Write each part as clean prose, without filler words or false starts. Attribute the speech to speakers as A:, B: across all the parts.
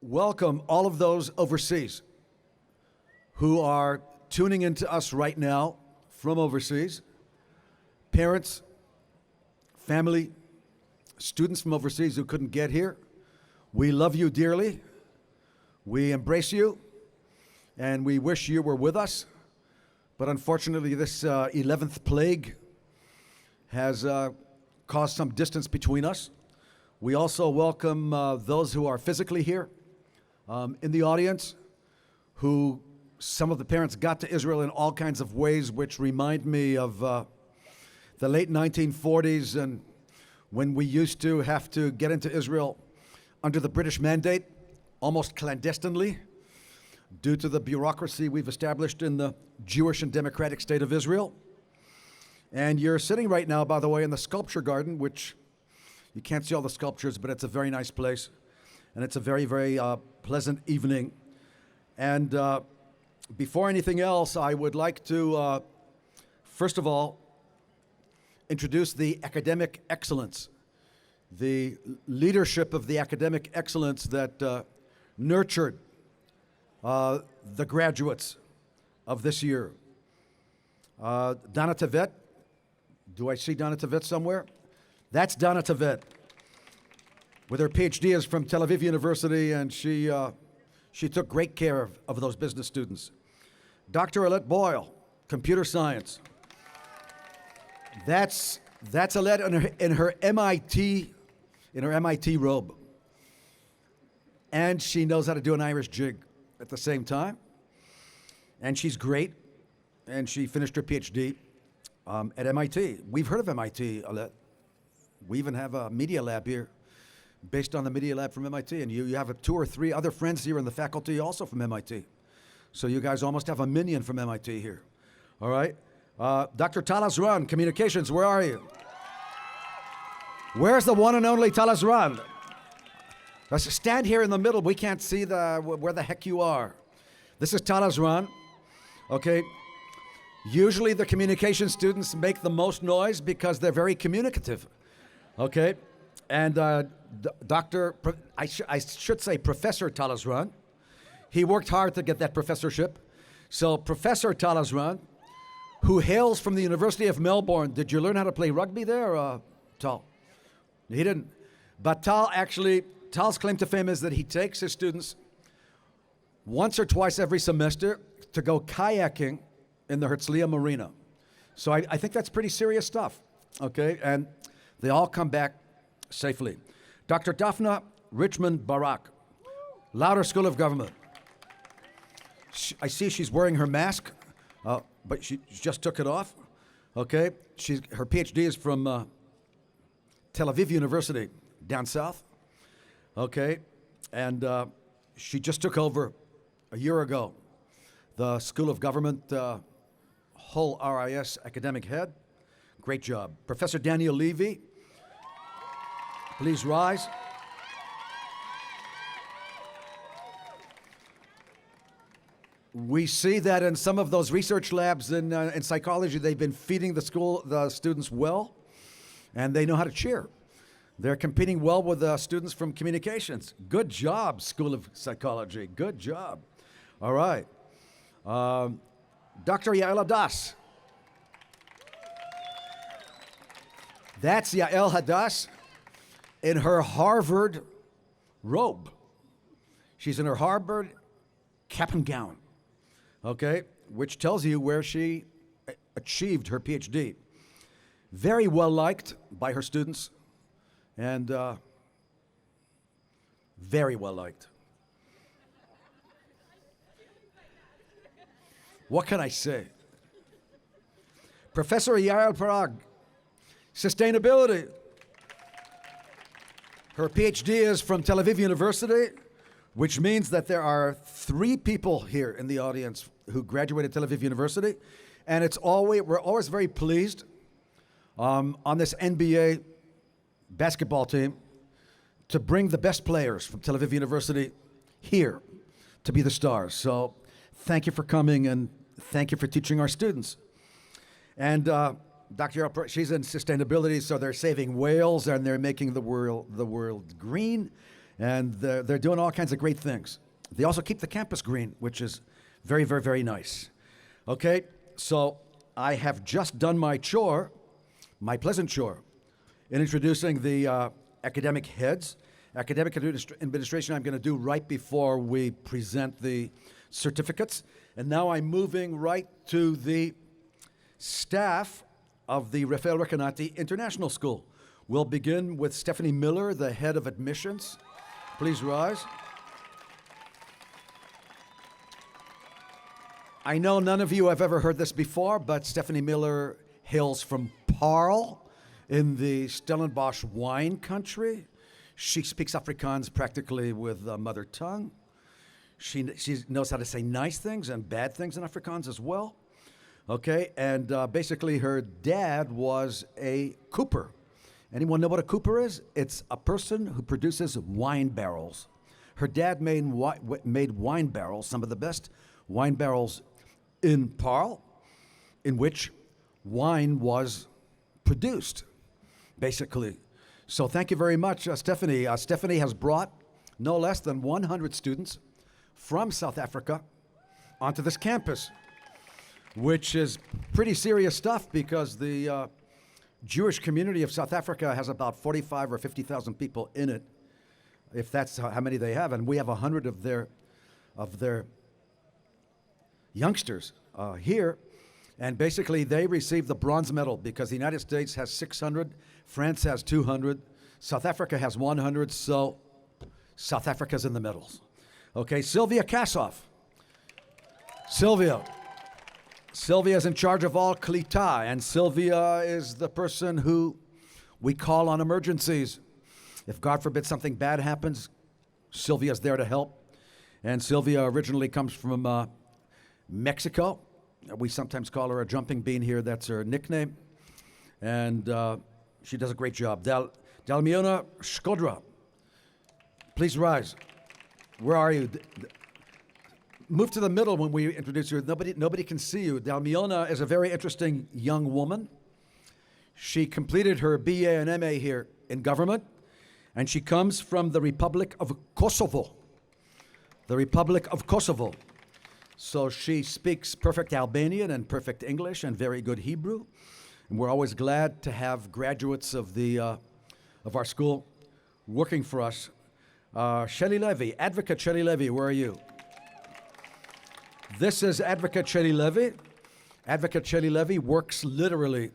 A: welcome all of those overseas who are tuning into us right now from overseas. Parents, family, students from overseas who couldn't get here. We love you dearly. We embrace you, and we wish you were with us. But unfortunately, this 11th plague has caused some distance between us. We also welcome those who are physically here in the audience, who some of the parents got to Israel in all kinds of ways, which remind me of the late 1940s and when we used to have to get into Israel under the British mandate, almost clandestinely, due to the bureaucracy we've established in the Jewish and democratic state of Israel. And you're sitting right now, by the way, in the sculpture garden, which you can't see all the sculptures, but it's a very nice place. And it's a very, very pleasant evening. And before anything else, I would like to, first of all, introduce the academic excellence, the leadership of the academic excellence that nurtured the graduates of this year. Donna Tevet, do I see Donna Tevet somewhere? That's Donna Tevet, with her PhD is from Tel Aviv University, and she took great care of those business students. Dr. Alette Boyle, computer science. That's Alette in her MIT robe. And she knows how to do an Irish jig at the same time. And she's great. And she finished her PhD at MIT. We've heard of MIT, Alette. We even have a media lab here based on the media lab from MIT. And you have 2 or 3 other friends here in the faculty also from MIT. So you guys almost have a minion from MIT here. All right? Dr. Talas Ran, communications, where are you? Where's the one and only Talas Ran? Let's stand here in the middle. We can't see where the heck you are. This is Talas Ran. Okay? Usually the communication students make the most noise because they're very communicative. Okay? And I should say Professor Talas Ran. He worked hard to get that professorship. So Professor Talas Ran, who hails from the University of Melbourne. Did you learn how to play rugby there, Tal? He didn't. But Tal's claim to fame is that he takes his students once or twice every semester to go kayaking in the Herzliya Marina. So I think that's pretty serious stuff, okay? And they all come back safely. Dr. Daphna Richmond Barak, Lauder School of Government. I see she's wearing her mask, but she just took it off, okay? Her PhD is from Tel Aviv University, down south, okay? And she just took over a year ago the School of Government, whole RIS academic head. Great job. Professor Daniel Levy, please rise. We see that in some of those research labs in psychology, they've been feeding the students well, and they know how to cheer. They're competing well with students from communications. Good job, School of Psychology. Good job. All right. Dr. Yael Hadass. That's Yael Hadass in her Harvard robe. She's in her Harvard cap and gown, okay, which tells you where she achieved her PhD. Very well liked by her students, and very well liked. What can I say? Professor Yael Parag, sustainability. Her PhD is from Tel Aviv University, which means that there are 3 people here in the audience who graduated Tel Aviv University, and we're always very pleased on this NBA basketball team to bring the best players from Tel Aviv University here to be the stars. So thank you for coming, and thank you for teaching our students. And Dr. Yael, she's in sustainability, so they're saving whales and they're making the world green. And they're doing all kinds of great things. They also keep the campus green, which is very, very, very nice. Okay, so I have just done my chore, my pleasant chore, in introducing the academic heads. Academic administration I'm going to do right before we present the certificates. And now I'm moving right to the staff of the Raphael Recanati International School. We'll begin with Stephanie Miller, the head of admissions. Please rise. I know none of you have ever heard this before, but Stephanie Miller hails from Paarl in the Stellenbosch wine country. She speaks Afrikaans practically with mother tongue. She knows how to say nice things and bad things in Afrikaans as well. Okay, and basically her dad was a cooper. Anyone know what a cooper is? It's a person who produces wine barrels. Her dad made wine barrels, some of the best wine barrels in Paarl, in which wine was produced, basically. So thank you very much, Stephanie. Stephanie has brought no less than 100 students from South Africa onto this campus, which is pretty serious stuff because the Jewish community of South Africa has about 45 or 50,000 people in it, if that's how many they have, and we have 100 of their youngsters here, and basically they receive the bronze medal because the United States has 600, France has 200, South Africa has 100, so South Africa's in the medals. Okay, Sylvia Kassoff. Sylvia is in charge of all Klita, and Sylvia is the person who we call on emergencies. If God forbid something bad happens, Sylvia's there to help. And Sylvia originally comes from Mexico. We sometimes call her a jumping bean here. That's her nickname. And she does a great job. Dalmiona Shkodra, please rise. Where are you? Move to the middle when we introduce you. Nobody can see you. Dalmiona is a very interesting young woman. She completed her BA and MA here in government, and she comes from the Republic of Kosovo. The Republic of Kosovo. So she speaks perfect Albanian and perfect English and very good Hebrew. And we're always glad to have graduates of our school working for us. Shelley Levy, Advocate Shelley Levy, where are you? This is Advocate Shelley Levy. Advocate Shelley Levy works literally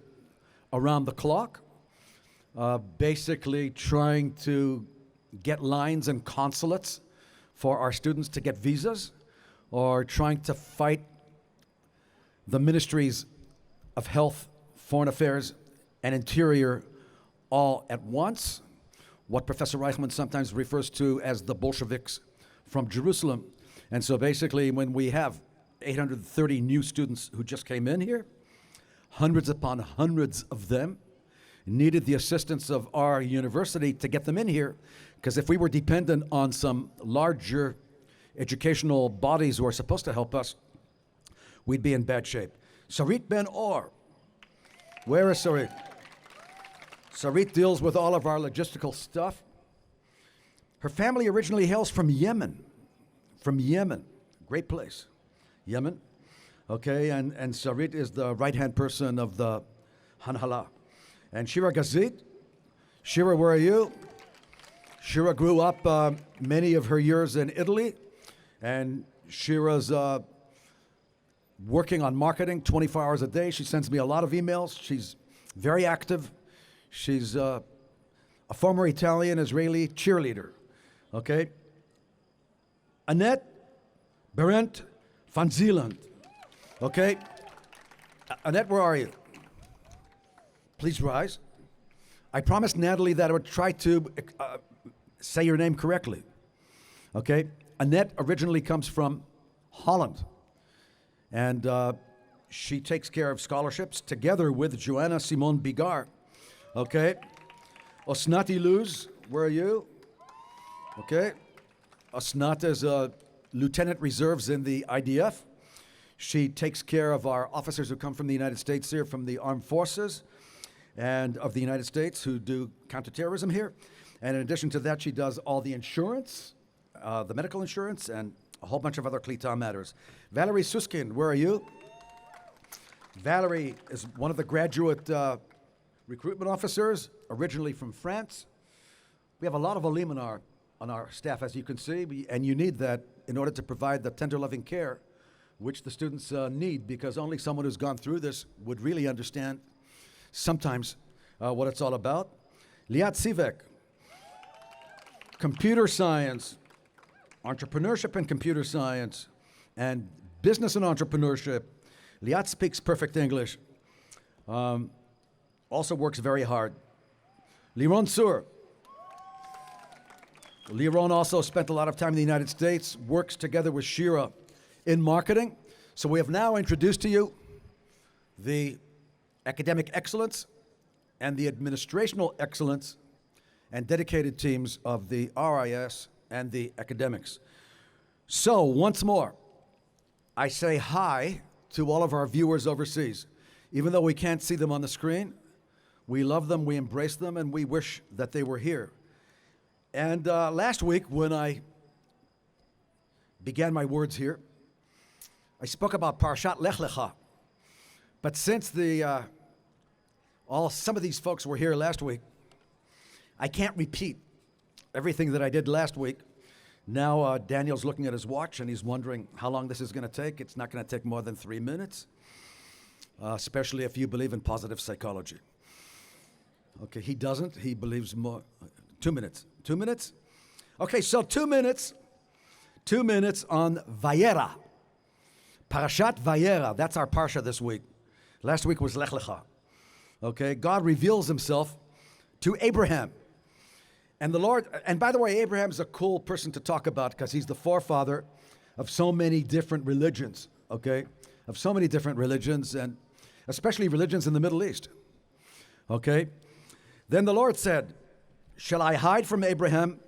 A: around the clock, basically trying to get lines in consulates for our students to get visas, or trying to fight the ministries of health, foreign affairs, and interior all at once, what Professor Reichman sometimes refers to as the Bolsheviks from Jerusalem. And so basically when we have 830 new students who just came in here, hundreds upon hundreds of them needed the assistance of our university to get them in here, because if we were dependent on some larger educational bodies who are supposed to help us, we'd be in bad shape. Sarit Ben-Or. Where is Sarit? Sarit deals with all of our logistical stuff. Her family originally hails from Yemen. From Yemen. Great place. Yemen. Okay, and Sarit is the right-hand person of the Hanhala. And Shira Gazit. Shira, where are you? Shira grew up many of her years in Italy, and Shira's working on marketing 24 hours a day. She sends me a lot of emails. She's very active. She's a former Italian-Israeli cheerleader, okay? Annette Berendt van Zeeland, okay? Annette, where are you? Please rise. I promised Natalie that I would try to say your name correctly, okay? Annette originally comes from Holland, and she takes care of scholarships together with Joanna Simone Bigard, okay? Osnati Luz, where are you? Okay. Osnat is a lieutenant reserves in the IDF. She takes care of our officers who come from the United States here, from the armed forces and of the United States who do counterterrorism here. And in addition to that, she does all the insurance, the medical insurance, and a whole bunch of other Klita matters. Valerie Suskin, where are you? Valerie is one of the graduate recruitment officers, originally from France. We have a lot of Olim on our staff, as you can see, and you need that in order to provide the tender, loving care which the students need, because only someone who's gone through this would really understand sometimes what it's all about. Liat Sivek, computer science, entrepreneurship and computer science, and business and entrepreneurship. Liat speaks perfect English, also works very hard. Liron Sur. Liron also spent a lot of time in the United States, works together with Shira in marketing. So we have now introduced to you the academic excellence and the administrational excellence and dedicated teams of the RIS and the academics. So once more, I say hi to all of our viewers overseas. Even though we can't see them on the screen, we love them, we embrace them, and we wish that they were here. And last week, when I began my words here, I spoke about Parashat Lech Lecha. But since some of these folks were here last week, I can't repeat everything that I did last week. Now Daniel's looking at his watch and he's wondering how long this is going to take. It's not going to take more than 3 minutes, especially if you believe in positive psychology. Okay, he doesn't. He believes more. 2 minutes. 2 minutes? Okay, so 2 minutes. 2 minutes on Vayera. Parashat Vayera. That's our parsha this week. Last week was Lech Lecha. Okay, God reveals himself to Abraham. And the Lord, and by the way, Abraham's a cool person to talk about because he's the forefather of so many different religions, okay? Of so many different religions, and especially religions in the Middle East, okay? Then the Lord said, shall I hide from Abraham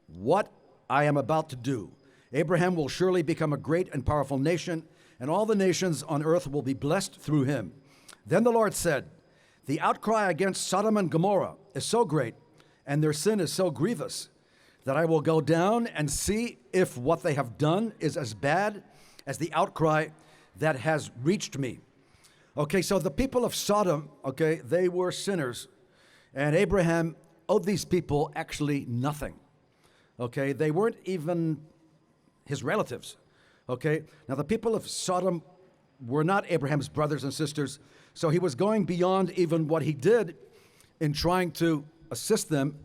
A: what I am about to do? Abraham will surely become a great and powerful nation, and all the nations on earth will be blessed through him. Then the Lord said, the outcry against Sodom and Gomorrah is so great, and their sin is so grievous, that I will go down and see if what they have done is as bad as the outcry that has reached me. Okay, so the people of Sodom, okay, they were sinners, and Abraham owed these people actually nothing. Okay, they weren't even his relatives. Okay, now the people of Sodom were not Abraham's brothers and sisters, so he was going beyond even what he did in trying to assist them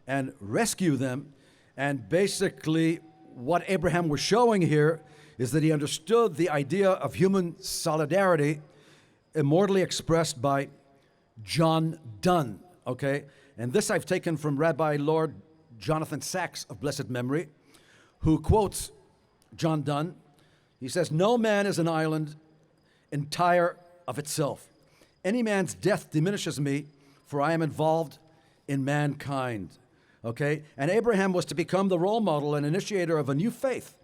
A: and rescue them. And basically what Abraham was showing here is that he understood the idea of human solidarity immortally expressed by John Donne, okay? And this I've taken from Rabbi Lord Jonathan Sacks of blessed memory, who quotes John Donne. He says, no man is an island entire of itself. Any man's death diminishes me, for I am involved in mankind, okay? And Abraham was to become the role model and initiator of a new faith,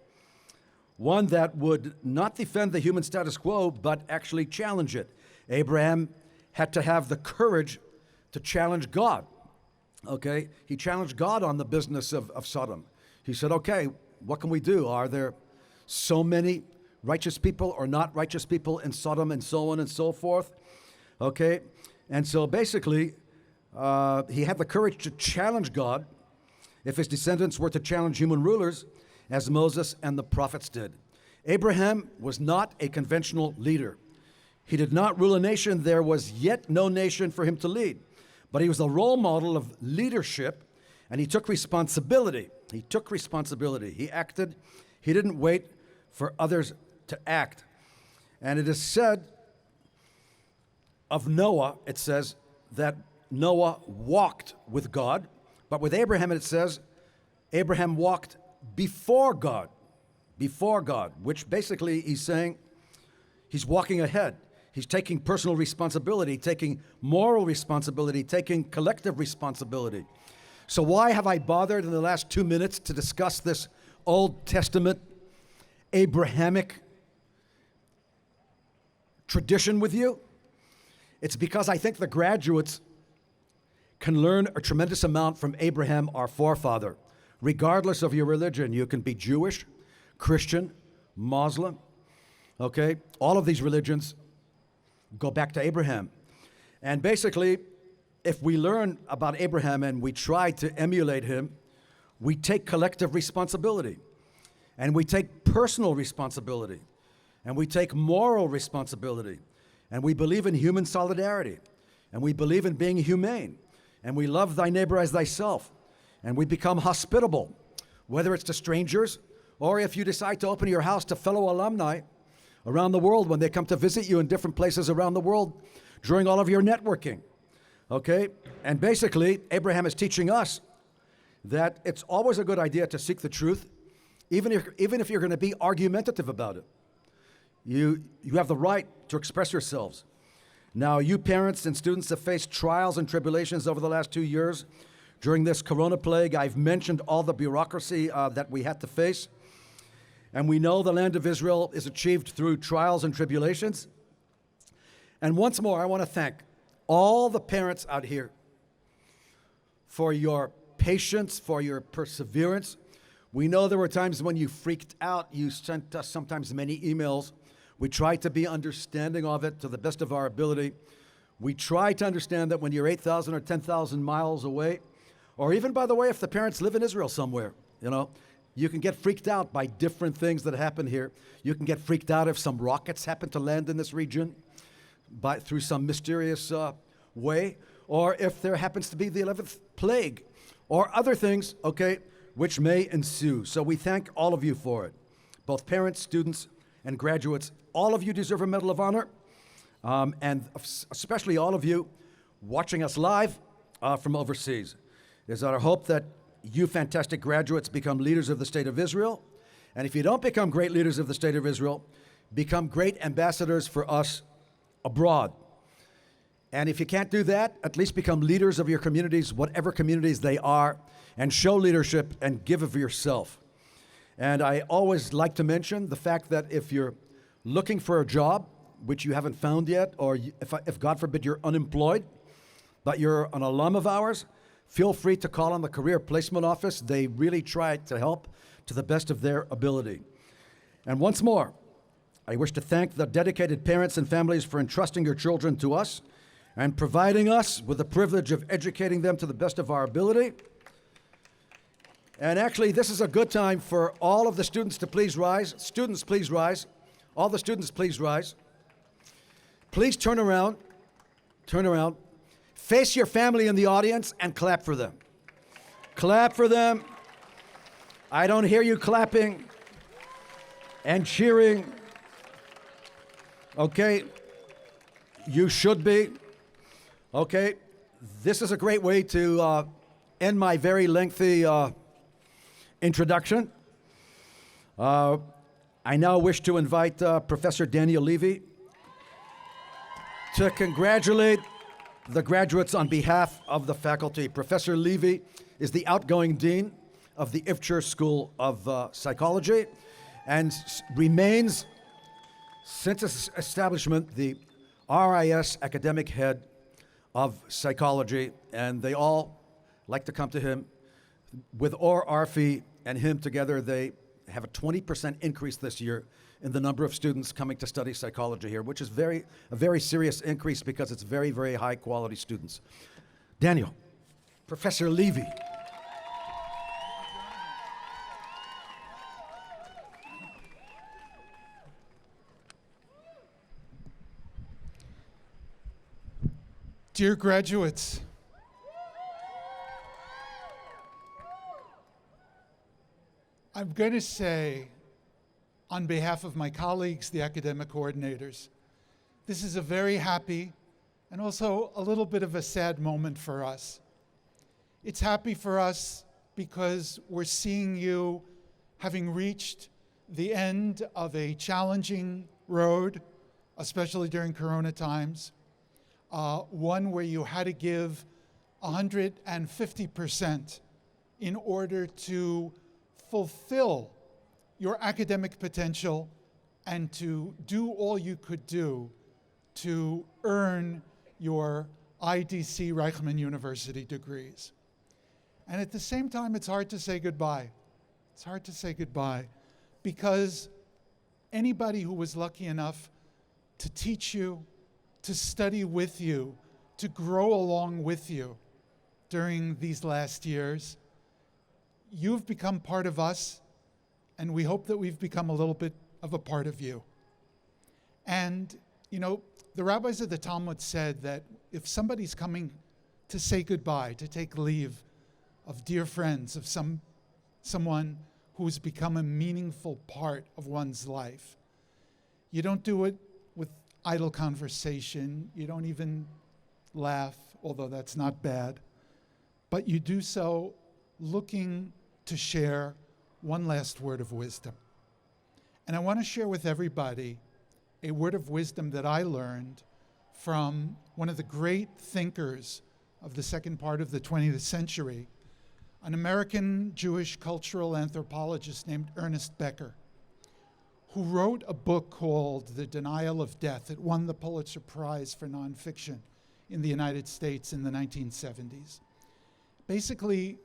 A: one that would not defend the human status quo, but actually challenge it. Abraham had to have the courage to challenge God, okay? He challenged God on the business of Sodom. He said, okay, what can we do? Are there so many righteous people or not righteous people in Sodom, and so on and so forth? Okay, and so basically, he had the courage to challenge God if his descendants were to challenge human rulers, as Moses and the prophets did. Abraham was not a conventional leader. He did not rule a nation. There was yet no nation for him to lead. But he was a role model of leadership, and he took responsibility. He took responsibility. He acted. He didn't wait for others to act. And it is said of Noah, it says that Noah walked with God, but with Abraham it says Abraham walked before God, which basically he's saying he's walking ahead. He's taking personal responsibility, taking moral responsibility, taking collective responsibility. So why have I bothered in the last 2 minutes to discuss this Old Testament Abrahamic tradition with you? It's because I think the graduates can learn a tremendous amount from Abraham, our forefather. Regardless of your religion, you can be Jewish, Christian, Muslim, okay? All of these religions go back to Abraham. And basically, if we learn about Abraham and we try to emulate him, we take collective responsibility, and we take personal responsibility, and we take moral responsibility, and we believe in human solidarity, and we believe in being humane, and we love thy neighbor as thyself, and we become hospitable, whether it's to strangers or if you decide to open your house to fellow alumni around the world when they come to visit you in different places around the world during all of your networking, okay? And basically, Abraham is teaching us that it's always a good idea to seek the truth, even if you're going to be argumentative about it. You have the right to express yourselves. Now, you parents and students have faced trials and tribulations over the last 2 years. During this corona plague, I've mentioned all the bureaucracy that we had to face. And we know the land of Israel is achieved through trials and tribulations. And once more, I want to thank all the parents out here for your patience, for your perseverance. We know there were times when you freaked out. You sent us sometimes many emails. We tried to be understanding of it to the best of our ability. We try to understand that when you're 8,000 or 10,000 miles away, or even, by the way, if the parents live in Israel somewhere, you can get freaked out by different things that happen here. You can get freaked out if some rockets happen to land in this region through some mysterious way, or if there happens to be the 11th plague, or other things, okay, which may ensue. So we thank all of you for it, both parents, students, and graduates. All of you deserve a Medal of Honor, and especially all of you watching us live from overseas. It is our hope that you fantastic graduates become leaders of the State of Israel, and if you don't become great leaders of the State of Israel, become great ambassadors for us abroad. And if you can't do that, at least become leaders of your communities, whatever communities they are, and show leadership and give of yourself. And I always like to mention the fact that if you're looking for a job, which you haven't found yet, or if God forbid you're unemployed, but you're an alum of ours, feel free to call on the Career Placement Office. They really try to help to the best of their ability. And once more, I wish to thank the dedicated parents and families for entrusting your children to us and providing us with the privilege of educating them to the best of our ability. And actually, this is a good time for all of the students to please rise. Students, please rise. All the students, please rise. Please turn around. Turn around. Face your family in the audience and clap for them. Clap for them. I don't hear you clapping and cheering. Okay, you should be. Okay, this is a great way to end my very lengthy introduction. I now wish to invite Professor Daniel Levy to congratulate the graduates on behalf of the faculty. Professor Levy is the outgoing dean of the Ifcher School of Psychology and remains, since its establishment, the RIS academic head of psychology, and they all like to come to him. With Or Arfi and him together, they have a 20% increase this year in the number of students coming to study psychology here, which is a very serious increase because it's very, very high quality students. Daniel, Professor Levy.
B: Dear graduates, I'm going to say, on behalf of my colleagues, the academic coordinators, this is a very happy and also a little bit of a sad moment for us. It's happy for us because we're seeing you having reached the end of a challenging road, especially during Corona times, one where you had to give 150% in order to fulfill your academic potential and to do all you could do to earn your IDC Reichman University degrees. And at the same time, it's hard to say goodbye. It's hard to say goodbye because anybody who was lucky enough to teach you, to study with you, to grow along with you during these last years, you've become part of us, and we hope that we've become a little bit of a part of you. And, you know, the rabbis of the Talmud said that if somebody's coming to say goodbye, to take leave of dear friends, of someone who's become a meaningful part of one's life, you don't do it with idle conversation. You don't even laugh, although that's not bad. But you do so looking to share one last word of wisdom. And I want to share with everybody a word of wisdom that I learned from one of the great thinkers of the second part of the 20th century, an American Jewish cultural anthropologist named Ernest Becker, who wrote a book called The Denial of Death. It won the Pulitzer Prize for nonfiction in the United States in the 1970s. Basically,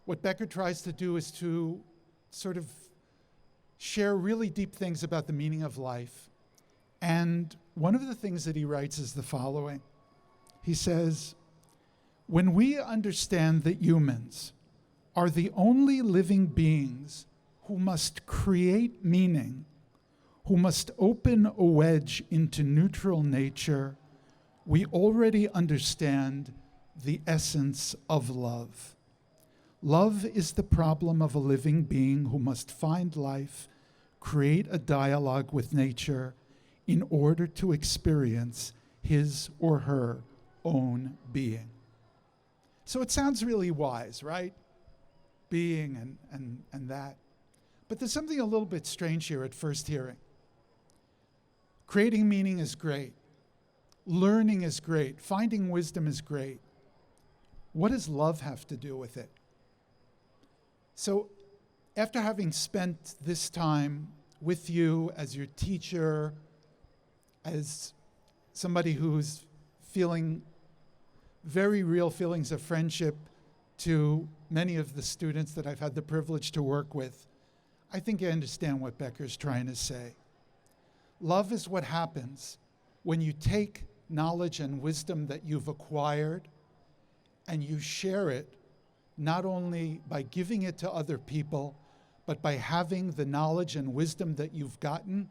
B: what Becker tries to do is to sort of share really deep things about the meaning of life. And one of the things that he writes is the following. He says, when we understand that humans are the only living beings who must create meaning, who must open a wedge into neutral nature, we already understand the essence of love. Love is the problem of a living being who must find life, create a dialogue with nature in order to experience his or her own being. So it sounds really wise, right? Being and that. But there's something a little bit strange here at first hearing. Creating meaning is great. Learning is great. Finding wisdom is great. What does love have to do with it? So after having spent this time with you as your teacher, as somebody who's feeling very real feelings of friendship to many of the students that I've had the privilege to work with, I think I understand what Becker's trying to say. Love is what happens when you take knowledge and wisdom that you've acquired and you share it, not only by giving it to other people, but by having the knowledge and wisdom that you've gotten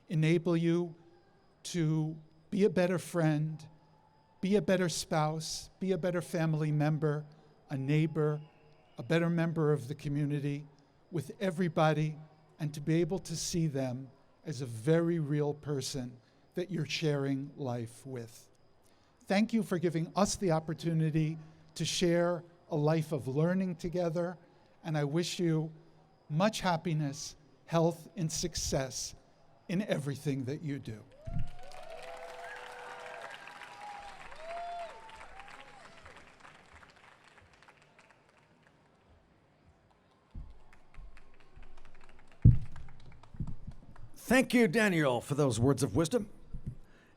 B: enable you to be a better friend, be a better spouse, be a better family member, a neighbor, a better member of the community with everybody, and to be able to see them as a very real person that you're sharing life with. Thank you for giving us the opportunity to share a life of learning together, and I wish you much happiness, health, and success in everything that you do.
A: Thank you, Daniel, for those words of wisdom.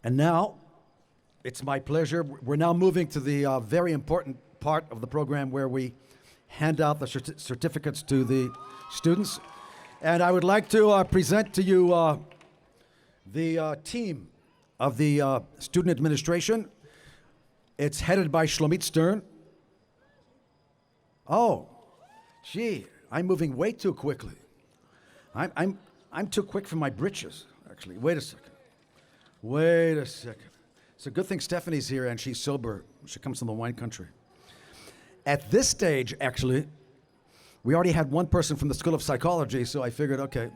A: And now, it's my pleasure. We're now moving to the very important part of the program where we hand out the certificates to the students. And I would like to present to you the team of the student administration. It's headed by Shlomit Stern. Oh, gee, I'm moving way too quickly. I'm too quick for my britches, actually. Wait a second. It's a good thing Stephanie's here and she's sober. She comes from the wine country. At this stage, actually, we already had one person from the School of Psychology, so I figured, okay.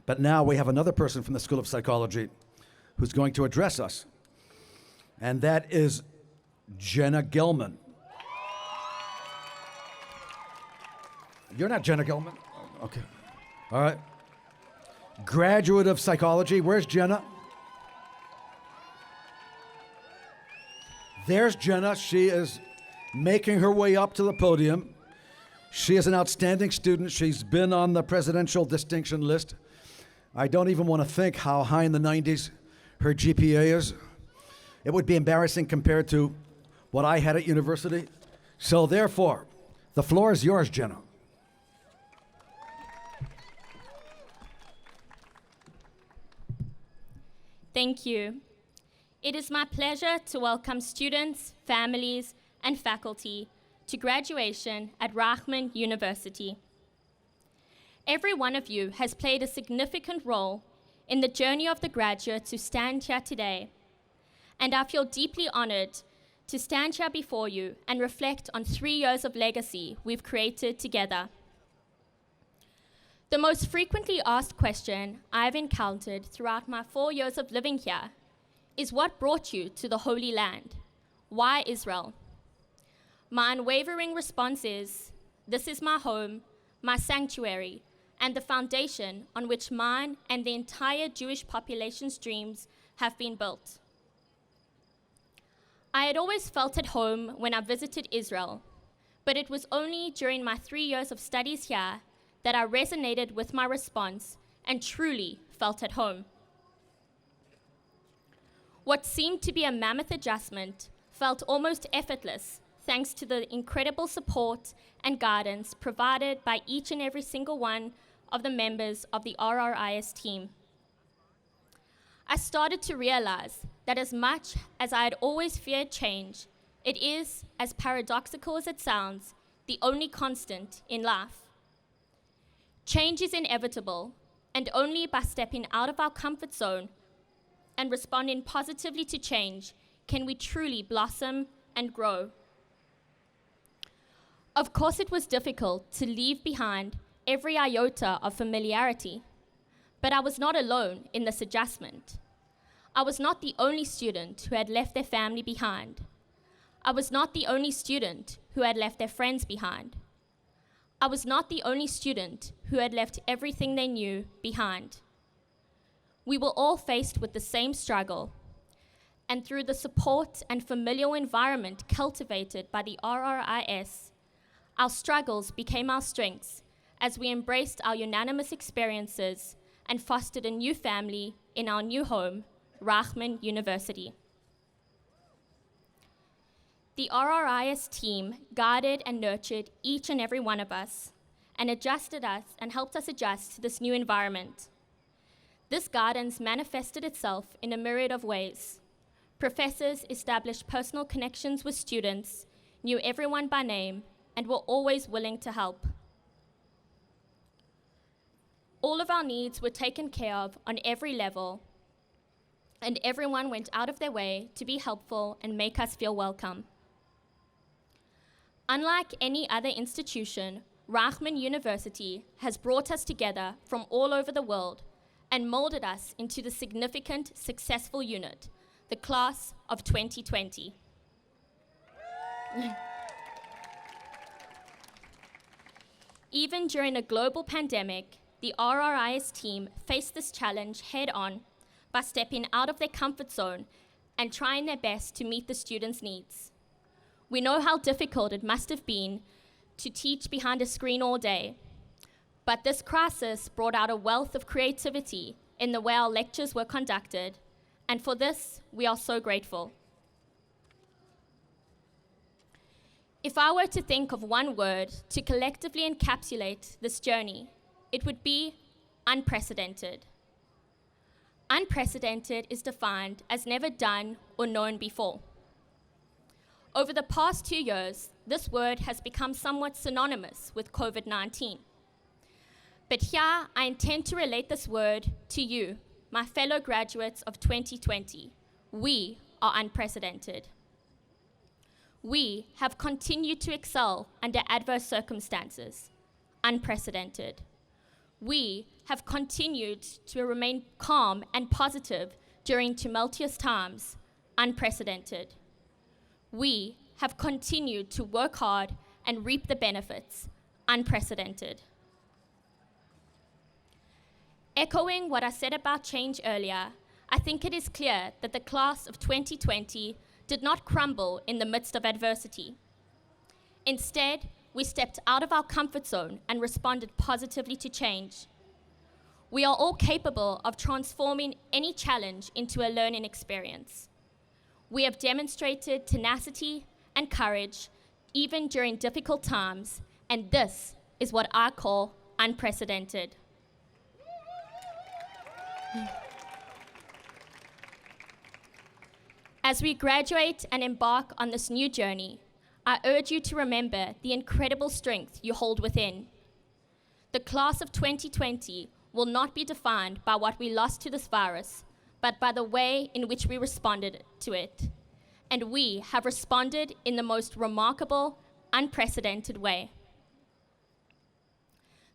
A: But now we have another person from the School of Psychology who's going to address us. And that is Jenna Gelman. You're not Jenna Gelman? Okay. All right. Graduate of psychology. Where's Jenna? There's Jenna. She is making her way up to the podium. She is an outstanding student. She's been on the presidential distinction list. I don't even want to think how high in the 90s her GPA is. It would be embarrassing compared to what I had at university. So therefore, the floor is yours, Jenna.
C: Thank you. It is my pleasure to welcome students, families, and faculty to graduation at Reichman University. Every one of you has played a significant role in the journey of the graduates who stand here today, and I feel deeply honored to stand here before you and reflect on 3 years of legacy we've created together. The most frequently asked question I've encountered throughout my 4 years of living here is, what brought you to the Holy Land? Why Israel? My unwavering response is, this is my home, my sanctuary, and the foundation on which mine and the entire Jewish population's dreams have been built. I had always felt at home when I visited Israel, but it was only during my 3 years of studies here that I resonated with my response and truly felt at home. What seemed to be a mammoth adjustment felt almost effortless thanks to the incredible support and guidance provided by each and every single one of the members of the RRIS team. I started to realize that as much as I had always feared change, it is, as paradoxical as it sounds, the only constant in life. Change is inevitable, and only by stepping out of our comfort zone and responding positively to change can we truly blossom and grow. Of course, it was difficult to leave behind every iota of familiarity, but I was not alone in this adjustment. I was not the only student who had left their family behind. I was not the only student who had left their friends behind. I was not the only student who had left everything they knew behind. We were all faced with the same struggle, and through the support and familial environment cultivated by the RRIS, our struggles became our strengths as we embraced our unanimous experiences and fostered a new family in our new home, Reichman University. The RRIS team guided and nurtured each and every one of us and adjusted us and helped us adjust to this new environment. This guidance manifested itself in a myriad of ways. Professors established personal connections with students, knew everyone by name, and were always willing to help. All of our needs were taken care of on every level, and everyone went out of their way to be helpful and make us feel welcome. Unlike any other institution, Reichman University has brought us together from all over the world and molded us into the significant, successful unit, the class of 2020. Even during a global pandemic, the RRIS team faced this challenge head-on by stepping out of their comfort zone and trying their best to meet the students' needs. We know how difficult it must have been to teach behind a screen all day, but this crisis brought out a wealth of creativity in the way our lectures were conducted, and for this, we are so grateful. If I were to think of one word to collectively encapsulate this journey, it would be unprecedented. Unprecedented is defined as never done or known before. Over the past 2 years, this word has become somewhat synonymous with COVID-19. But here, I intend to relate this word to you, my fellow graduates of 2020. We are unprecedented. We have continued to excel under adverse circumstances. Unprecedented. We have continued to remain calm and positive during tumultuous times. Unprecedented. We have continued to work hard and reap the benefits. Unprecedented. Echoing what I said about change earlier, I think it is clear that the class of 2020 did not crumble in the midst of adversity. Instead, we stepped out of our comfort zone and responded positively to change. We are all capable of transforming any challenge into a learning experience. We have demonstrated tenacity and courage even during difficult times, and this is what I call unprecedented. As we graduate and embark on this new journey, I urge you to remember the incredible strength you hold within. The class of 2020 will not be defined by what we lost to this virus, but by the way in which we responded to it. And we have responded in the most remarkable, unprecedented way.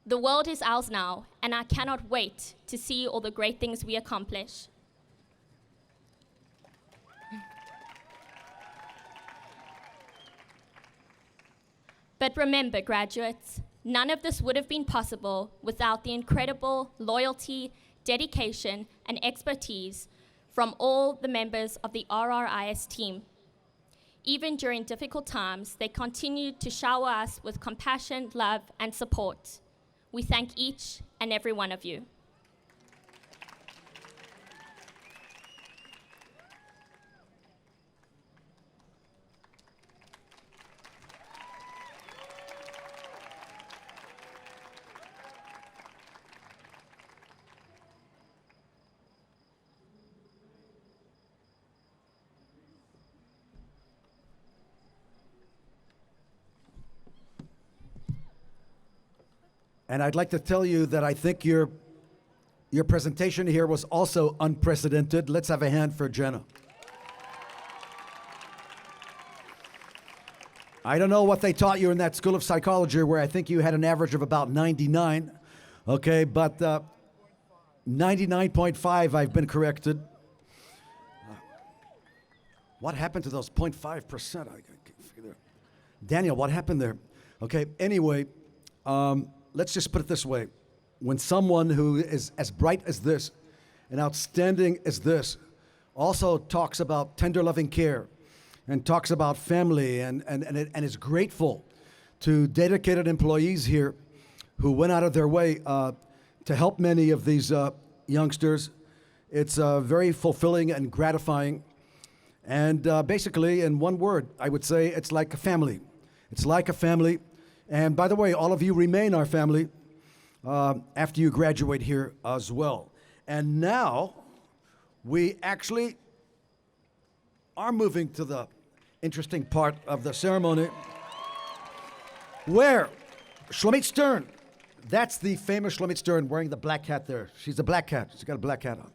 C: The world is ours now, and I cannot wait to see all the great things we accomplish. But remember, graduates, none of this would have been possible without the incredible loyalty, dedication, and expertise from all the members of the RRIS team. Even during difficult times, they continued to shower us with compassion, love, and support. We thank each and every one of you.
A: And I'd like to tell you that I think your presentation here was also unprecedented. Let's have a hand for Jenna. I don't know what they taught you in that School of Psychology where I think you had an average of about 99, okay, but 99.5, I've been corrected. What happened to those 0.5%? I can't figure that. Daniel, what happened there? Okay, anyway, let's just put it this way. When someone who is as bright as this and outstanding as this also talks about tender loving care and talks about family and is grateful to dedicated employees here who went out of their way to help many of these youngsters, it's very fulfilling and gratifying. And basically, in one word, I would say it's like a family. It's like a family. And by the way, all of you remain our family after you graduate here as well. And now, we actually are moving to the interesting part of the ceremony, where Shlomit Stern, that's the famous Shlomit Stern wearing the black hat there. She's a black hat. She's got a black hat on.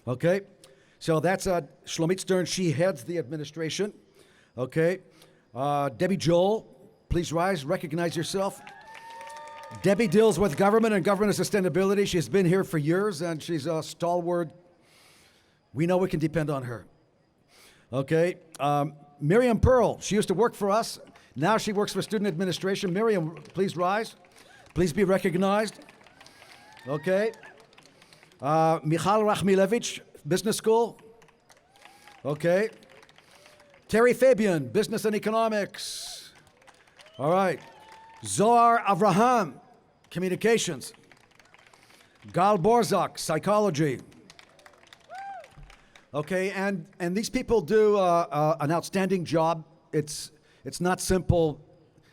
A: Okay? So that's Shlomit Stern. She heads the administration. Okay? Debbie Joel, please rise, recognize yourself. Debbie deals with government and government sustainability. She's been here for years, and she's a stalwart. We know we can depend on her. Okay? Miriam Pearl, she used to work for us. Now she works for student administration. Miriam, please rise. Please be recognized. Okay? Michal Rachmilevich, Business School. Okay? Terry Fabian, Business and Economics. All right. Zohar Avraham, Communications. Gal Borzak, Psychology. Okay, and these people do an outstanding job. It's not simple.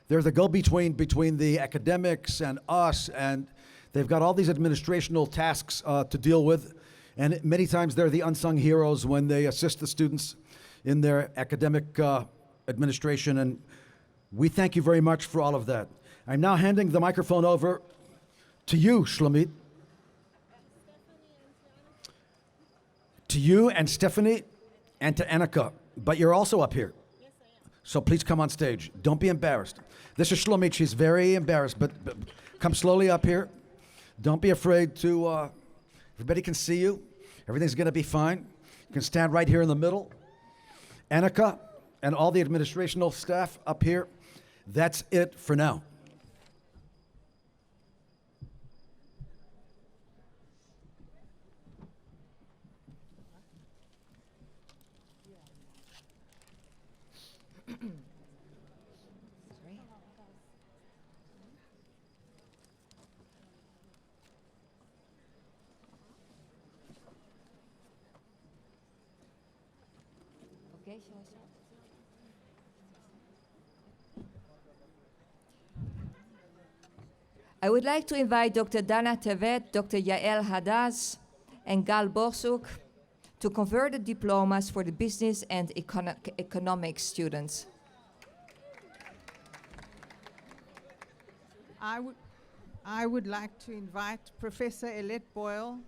A: They're the go-between between the academics and us, and they've got all these administrational tasks to deal with. And many times they're the unsung heroes when they assist the students in their academic administration. And we thank you very much for all of that. I'm now handing the microphone over to you, Shlomit. To you and Stephanie and to Annika. But you're also up here. Yes, I am. So please come on stage. Don't be embarrassed. This is Shlomit. She's very embarrassed, but come slowly up here. Don't be afraid to, everybody can see you. Everything's going to be fine. You can stand right here in the middle. Annika and all the administrational staff up here. That's it for now.
D: I would like to invite Dr. Dana Tevet, Dr. Yael Hadaz, and Gal Borsuk to convert the diplomas for the business and economics students.
E: I would like to invite Professor Elette Boyle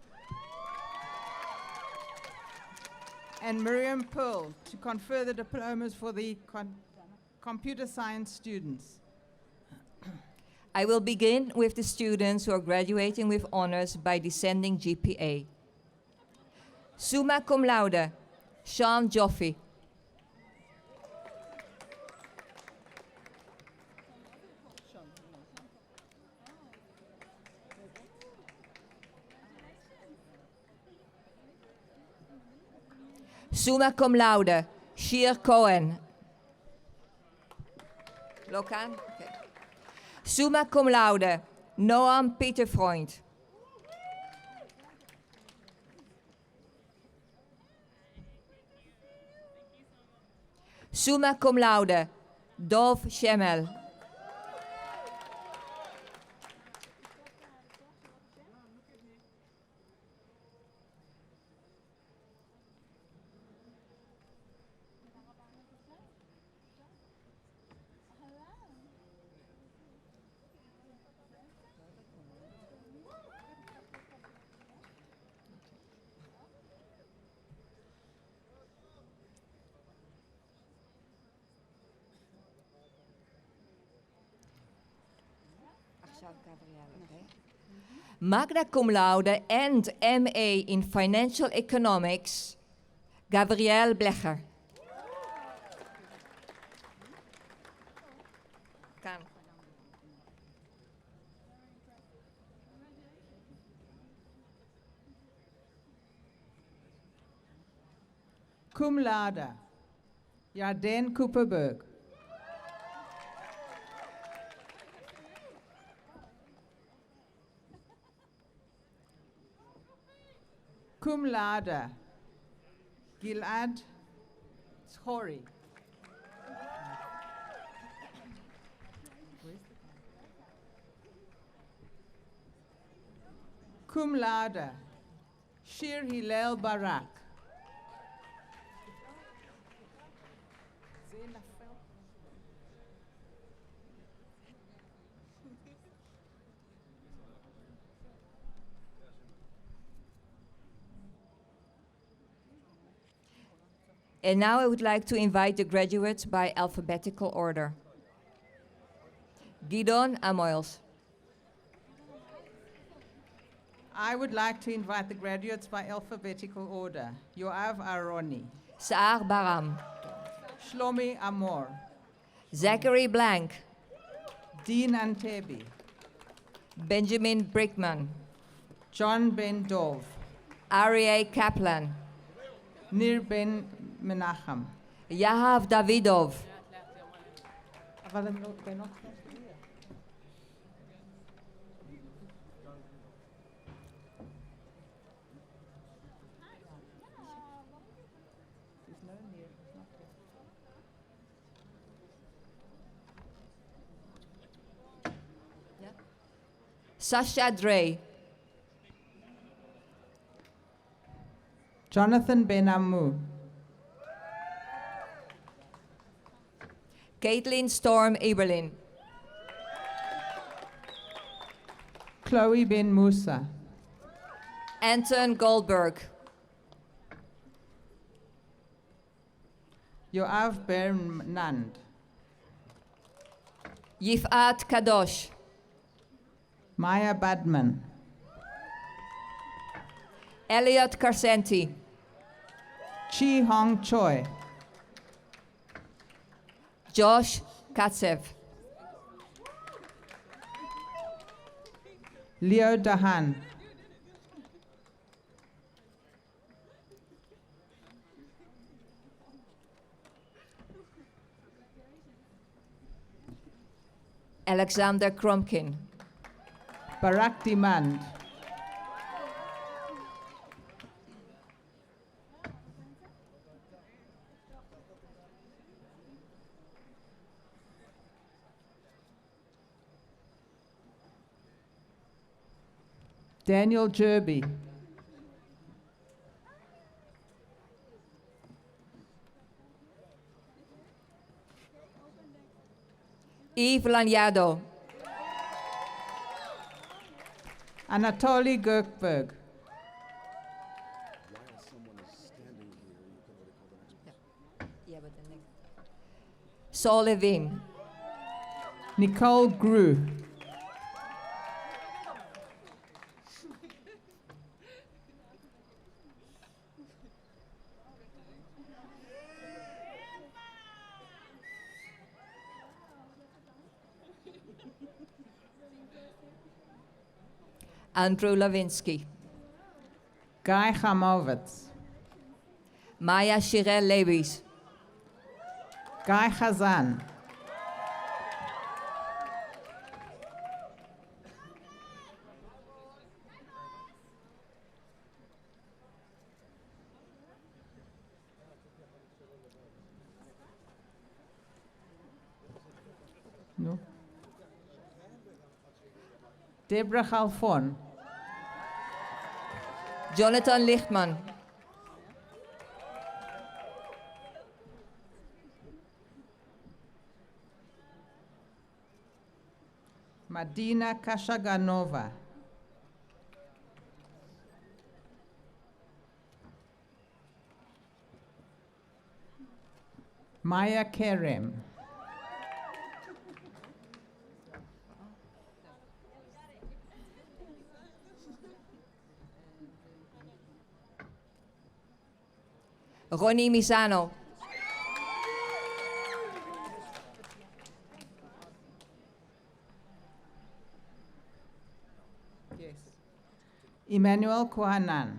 E: and Miriam Pearl to confer the diplomas for the computer science students.
D: I will begin with the students who are graduating with honors by descending GPA. Summa cum laude, Sean Joffe. Summa cum laude, Sheer Cohen. Lokan? Okay. Summa cum laude, Noam Peterfreund. Summa cum laude, Dov Schemmel. Magna cum laude and MA in Financial Economics, Gabrielle Blecher. Kan.
E: Cum laude, Yarden Cooperberg. Cum laude, Gilad Schori. Cum laude, Shir Hillel Barak.
D: And now I would like to invite the graduates by alphabetical order. Gidon Amoils.
E: I would like to invite the graduates by alphabetical order. Yoav Aroni,
D: Saar Baram.
E: Shlomi Amor,
D: Zachary Blank.
E: Dean Antebi,
D: Benjamin Brickman.
E: John Ben Dov,
D: Aryeh Kaplan.
E: Nir Ben Menachem.
D: Yahav Davidov. Sasha Dre.
E: Jonathan Ben Amu,
D: Caitlin Storm Eberlin.
E: Chloe Ben Musa,
D: Anton Goldberg.
E: Yoav Ben Nand,
D: Yifat Kadosh.
E: Maya Badman,
D: Elliot Carcenti.
E: Chi Hong Choi,
D: Josh Katsev.
E: Leo Dahan,
D: Alexander Kromkin.
E: Barak Demand, Daniel Jerby.
D: Yves Lanyado.
E: Anatoly Gerkberg.
D: Saul Levine.
E: Nicole Grew.
D: Andrew Lavinsky.
E: Guy Chamowitz.
D: Maya Shirel Lewis.
E: Guy Khazan. No. Deborah Halfon.
D: Jonathan Lichtman.
E: Madina Kashaganova. Maya Kerem.
D: Ronnie Misano.
E: Yes. Emmanuel Kohanan.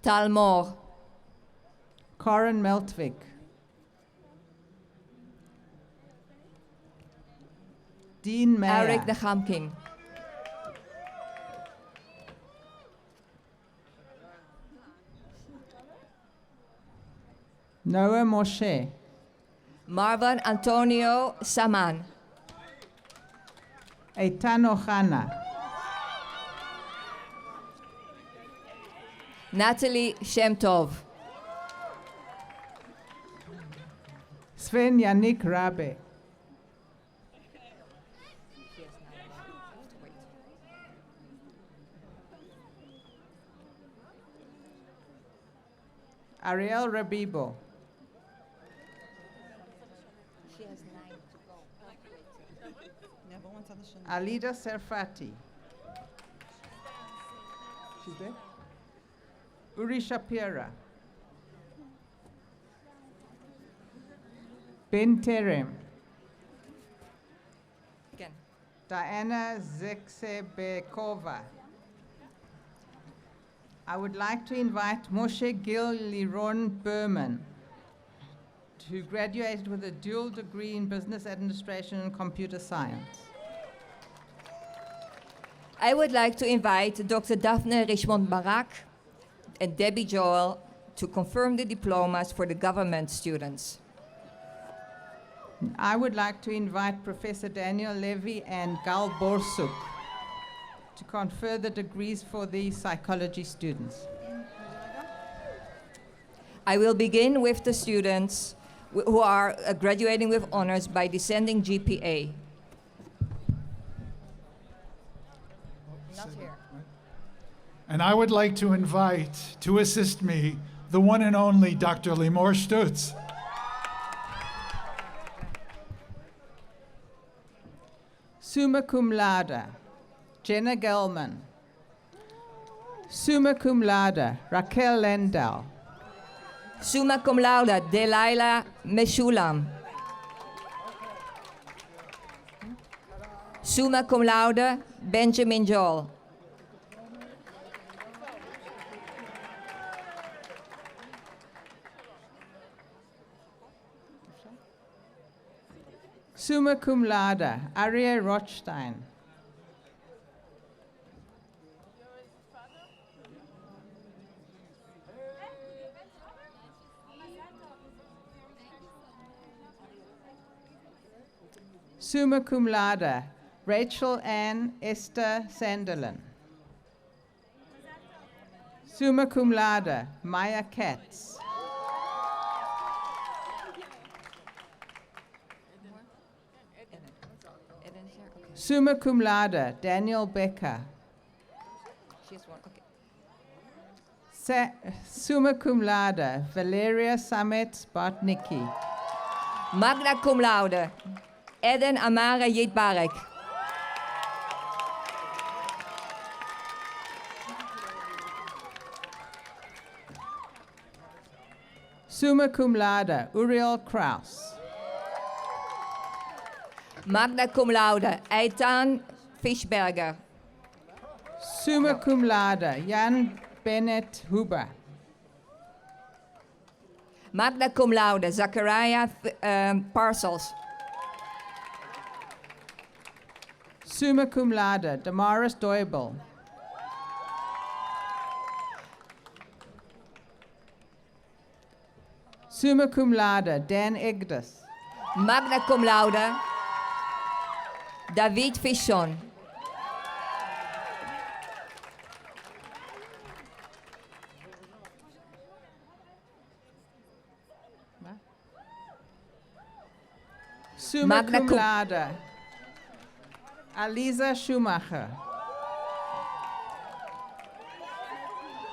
D: Tal Moore.
E: Corin Meltvik. Dean Mayer.
D: Eric de Gamking.
E: Noah Moshe.
D: Marwan Antonio Saman.
E: Eitan Ohana.
D: Natalie Shemtov.
E: Sven Yannick Rabe. Ariel Rabibo. Alida Serfati. She's there? Uri Shapira. Ben Terem.
D: Again.
E: Diana Zeksebekova. I would like to invite Moshe Gil Liron Berman, who graduated with a dual degree in business administration and computer science.
D: I would like to invite Dr. Daphne Richmond Barak and Debbie Joel to confirm the diplomas for the government students.
E: I would like to invite Professor Daniel Levy and Gal Borsuk to confer the degrees for the psychology students.
D: I will begin with the students who are graduating with honors by descending GPA. Not here.
B: And I would like to invite, to assist me, the one and only Dr. Limor Stutz.
E: Summa cum laude, Jenna Gelman. Summa cum laude, Raquel Lendau.
D: Summa cum laude, Delilah Meshulam. Summa cum laude, Benjamin Joel.
E: Summa cum laude, Aria Rothstein. Summa cum laude, Rachel Ann Esther Sanderlin. Summa cum laude, Maya Katz. Summa cum laude, Daniel Becker. Summa cum laude, Valeria Samet Bartnicki.
D: Magna cum laude, Eden Amara Yitbarek.
E: Summa cum laude, Uriel Kraus.
D: Magna cum laude, Eitan Fischberger.
E: Summa cum laude, Jan Bennett Huber.
D: Magna cum laude, Zachariah Parcels.
E: Summa cum laude, Damaris Doibel. Summa cum laude, Dan Egdes.
D: Magna cum laude, David Fischon.
E: Summa
D: Magna
E: cum
D: cum-
E: laude, Aliza Schumacher.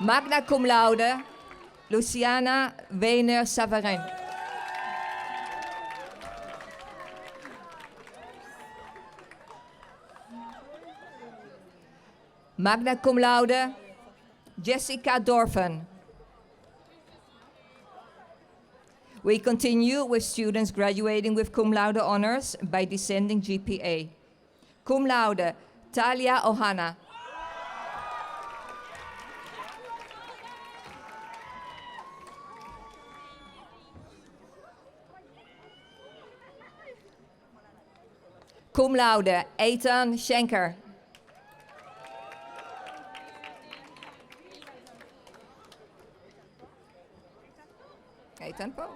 D: Magna cum laude, Luciana Weiner Savarin. Magna cum laude, Jessica Dorfen. We continue with students graduating with cum laude honors by descending GPA. Cum laude, Talia Ohana. Cum laude, Ethan Schenker. Ethan Po.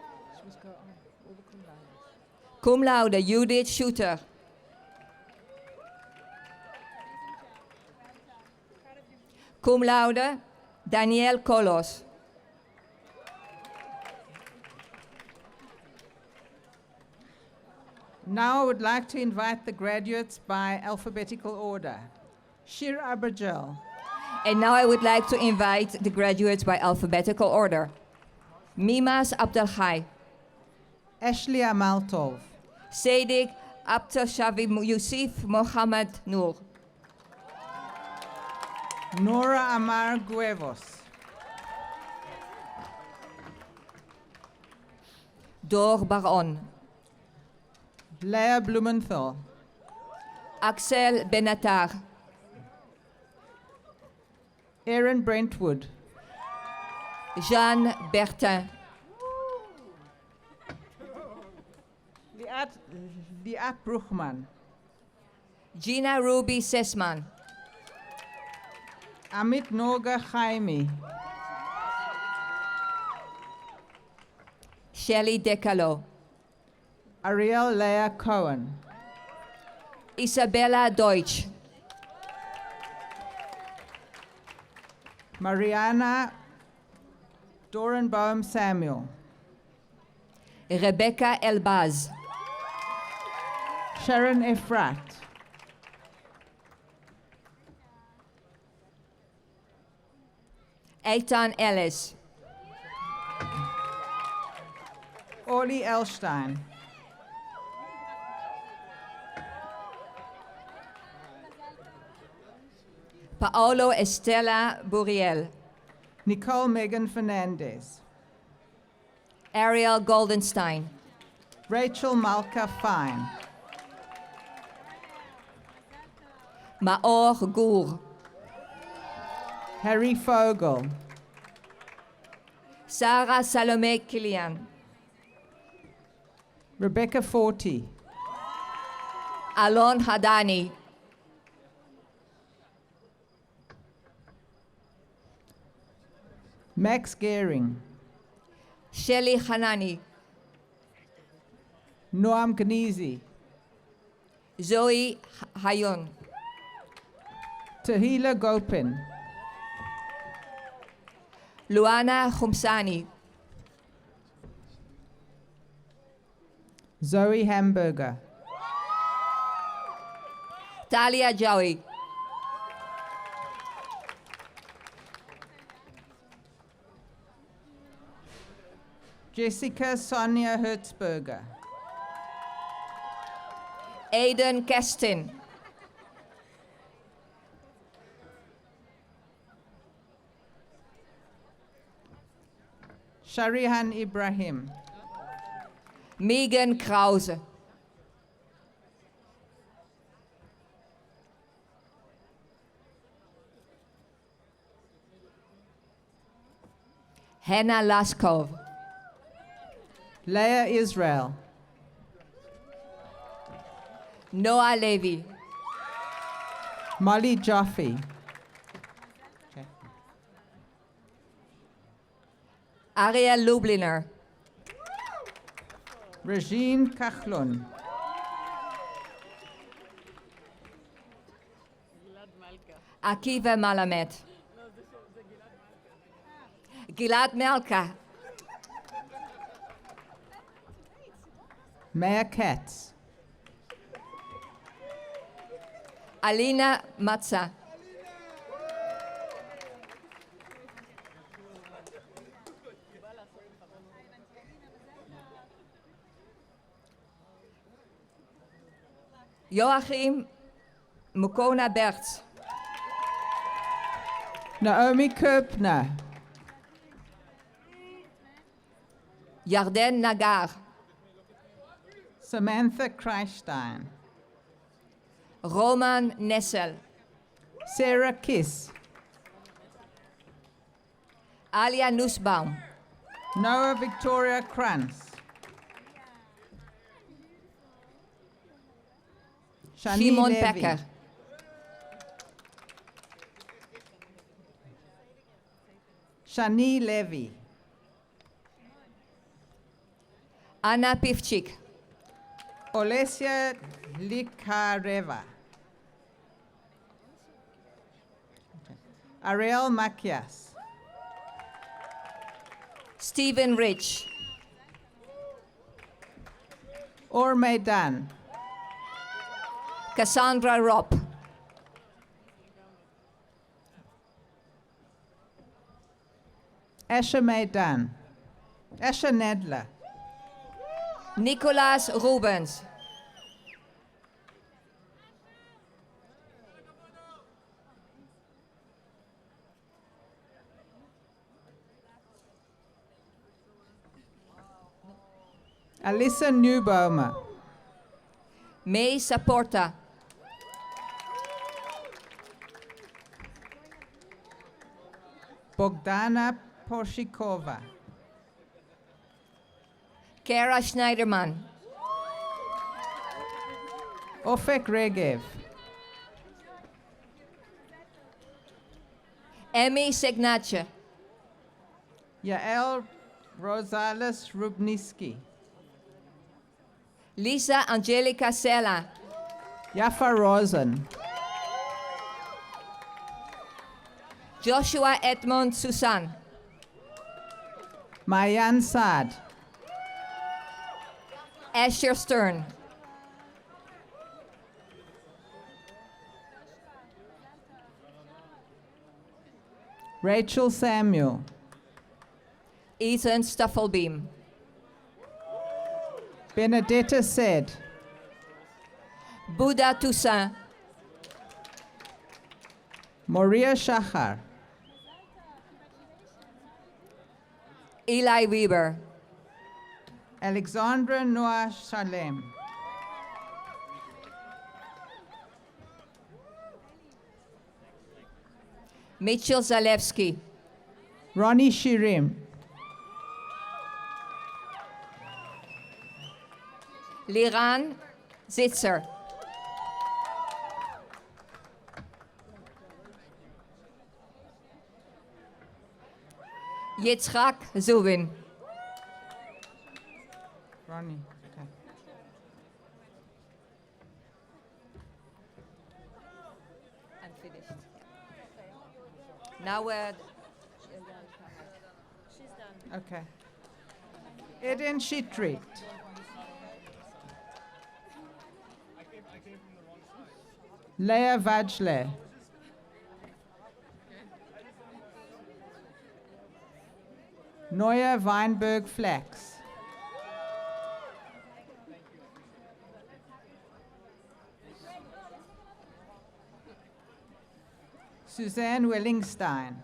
D: Cum laude, Judith Shooter. Cum laude, Daniel Kolos.
E: Now I would like to invite the graduates by alphabetical order. Shir Abergel,
D: And now I would like to invite the graduates by alphabetical order. Mimas Abdelhai,
E: Ashley Amaltov,
D: Sadiq Abdelshavi Yusuf Mohammed Noor,
E: Nora Amar Guevos,
D: Dor Baron,
E: Leah Blumenthal,
D: Axel Benatar,
E: Aaron Brentwood,
D: Jeanne Bertin,
E: Liat Bruchman,
D: Gina Ruby Sesman,
E: Amit Noga Jaime,
D: Shelley Decalo,
E: Ariel Leah Cohen,
D: Isabella Deutsch,
E: Mariana Dorenbaum Samuel,
D: Rebecca Elbaz,
E: Sharon Efrat,
D: Eitan Ellis,
E: Orly Elstein,
D: Paolo Estela Buriel,
E: Nicole Megan Fernandez,
D: Ariel Goldenstein,
E: Rachel Malka Fine,
D: Maor Gour,
E: Harry Fogel,
D: Sarah Salome Kilian,
E: Rebecca Forty,
D: Alon Hadani,
E: Max Gehring,
D: Shelly Hanani,
E: Noam Gnezi,
D: Zoe Hayun.
E: Tahila Gopin.
D: Luana Khumsani.
E: Zoe Hamburger.
D: Talia Jawi.
E: Jessica Sonia Hertzberger.
D: Aiden Kestin.
E: Sharihan Ibrahim.
D: Megan Krause. Hannah Laskov.
E: Leah Israel.
D: Noah Levy.
E: Molly Jaffe.
D: Ariel Lubliner.
E: Regine Kachlon.
D: Akiva Malamet. Gilad Melka.
E: Maya Katz.
D: Alina Matza. Joachim Mukona Berts.
E: Naomi Kirpner.
D: Yarden Nagar.
E: Samantha Kreisstein.
D: Roman Nessel.
E: Sarah Kiss.
D: Alia Nussbaum.
E: Noah Victoria Krantz. Shani
D: Simon
E: Levy.
D: Becker.
E: Shani Levy.
D: Anna Pivchik.
E: Olesia Likareva. Ariel Macias.
D: Stephen Rich.
E: Or Maidan.
D: Cassandra Ropp.
E: Asha Maidan. Asha Nedler.
D: Nicolas Rubens.
E: Alyssa Newbomer.
D: May Saporta.
E: Bogdana Porshikova.
D: Kara Schneiderman.
E: Ofek Regev.
D: Emmy Segnache.
E: Yael Rosales Rubniski.
D: Lisa Angelica Sela.
E: Jaffa Rosen.
D: Joshua Edmond Susan.
E: Mayan Saad.
D: Asher Stern.
E: Rachel Samuel.
D: Ethan Stuffelbeam.
E: Benedetta said.
D: Buddha Toussaint.
E: Moria Shachar.
D: Eli Weber.
E: Alexandra Noah Shalem.
D: Mitchell Zalewski.
E: Ronnie Shirim.
D: Liran Zitzer. Yitzhak Zubin.
E: Ronnie. Okay.
D: Now,
E: Okay. Eden Shitrit. Leah Vajle. Neuer Weinberg Flax. Suzanne Willingstein.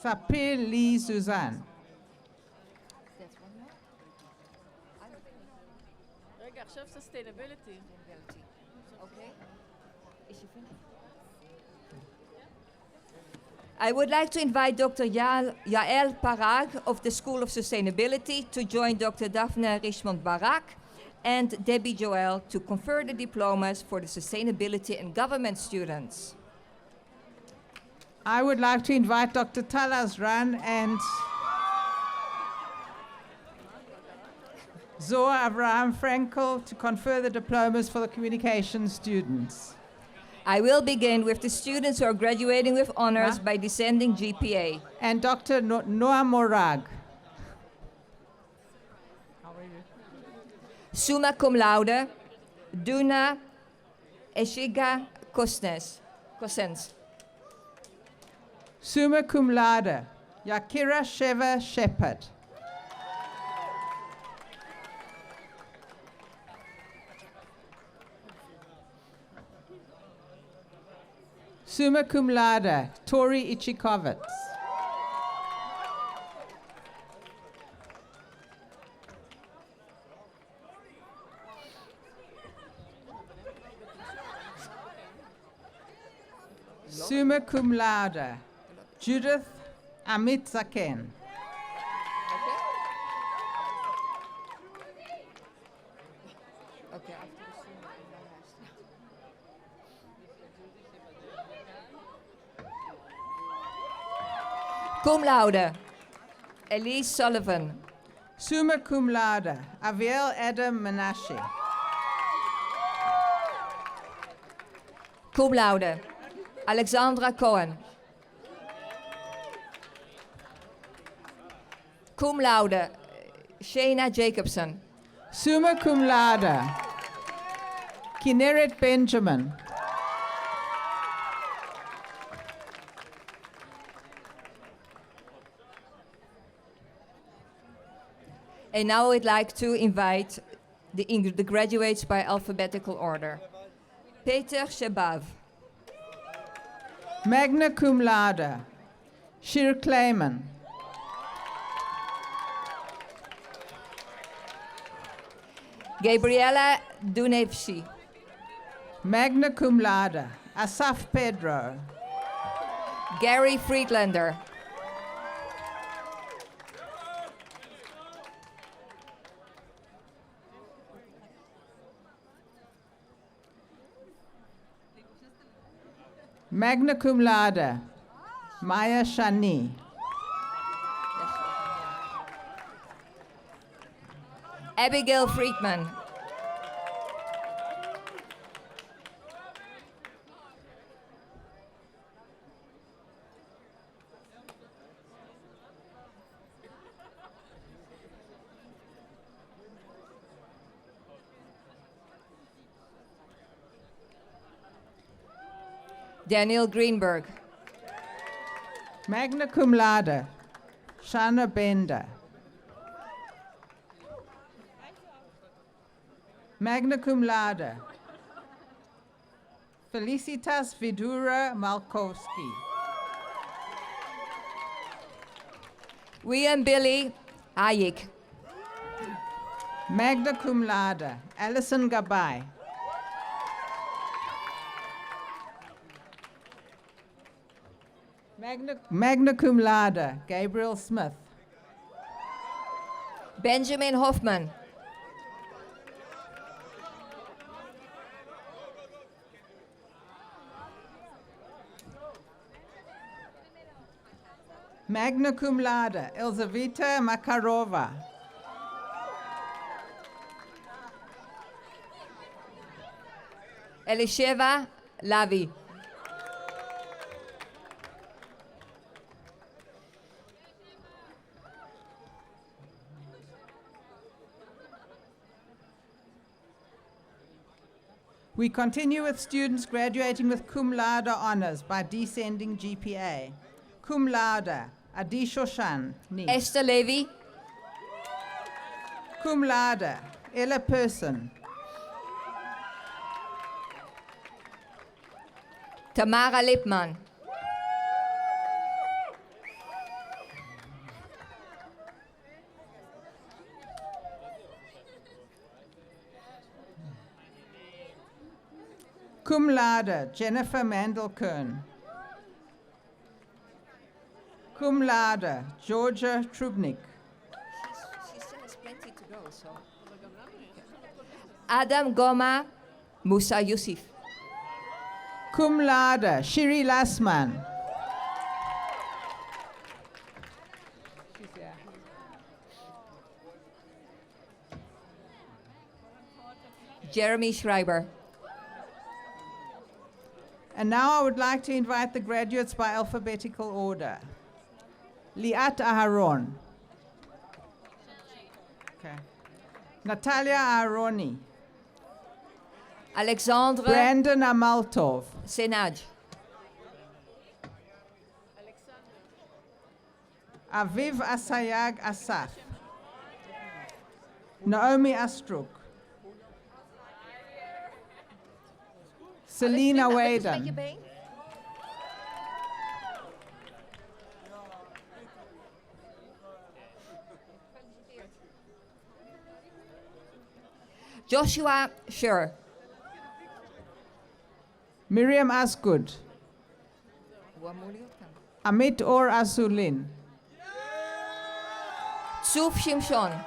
E: Sapir Lee Suzanne.
F: רגע, עכשיו sustainability.
D: Okay. I would like to invite Dr. Yael Parag of the School of Sustainability to join Dr. Daphne Richmond-Barak and Debbie Joel to confer the diplomas for the Sustainability and Government students.
E: I would like to invite Dr. Talas Ran and Zoa Abraham Frankel to confer the diplomas for the communication students.
D: I will begin with the students who are graduating with honors by descending GPA.
E: And Dr. Noah Morag.
D: Summa cum laude, Duna Eshiga Kosens.
E: Summa cum laude, Yakira Sheva Shepherd. Summa cum laude, Tori Ichikovitz. Summa cum laude, Judith Amit Zaken.
D: Okay. Cum laude, Elise Sullivan.
E: Summa cum laude, Aviel Adam Menashe.
D: Cum laude, Alexandra Cohen. Cum laude, Shayna Jacobson.
E: Summa cum laude, Kinneret Benjamin.
D: And now I'd like to invite the graduates by alphabetical order. Peter Shabav.
E: Magna cum laude, Shir Kleiman.
D: Gabriela Dunevshi.
E: Magna cum laude, Asaf Pedro.
D: Gary Friedlander.
E: Magna cum laude, Maya Shani.
D: Abigail Friedman. Daniel Greenberg.
E: Magna cum laude, Shana Bender. Magna cum laude, Felicitas Vidura Malkowski.
D: William Billy Hayek.
E: Magna cum laude, Alison Gabai. Magna cum laude, Gabriel Smith.
D: Benjamin Hoffman.
E: Magna cum laude, Elzaveta Makarova.
D: Elisheva Lavi.
E: We continue with students graduating with cum laude honors by descending GPA. Cum laude, Adi Shoshan, niece.
D: Esther Levy.
E: Cum laude, Ella Person.
D: Tamara Lipman.
E: Cum laude, Jennifer Mandelkern. Cum laude, Georgia Trubnik.
D: She still has plenty to go, so. Adam Goma Musa Yusuf.
E: Cum laude, Shiri Lasman.
D: Jeremy Schreiber.
E: And now I would like to invite the graduates by alphabetical order. Liat Aharon. Okay. Natalia Aharoni.
D: Alexandre
E: Brandon Amaltov.
D: Senaj.
E: Aviv Asayag Asaf. Naomi Astruk. Selena Waden.
D: Joshua Scher.
E: Miriam Asgood. Amit Or Asulin.
D: Tsuf Shimshon.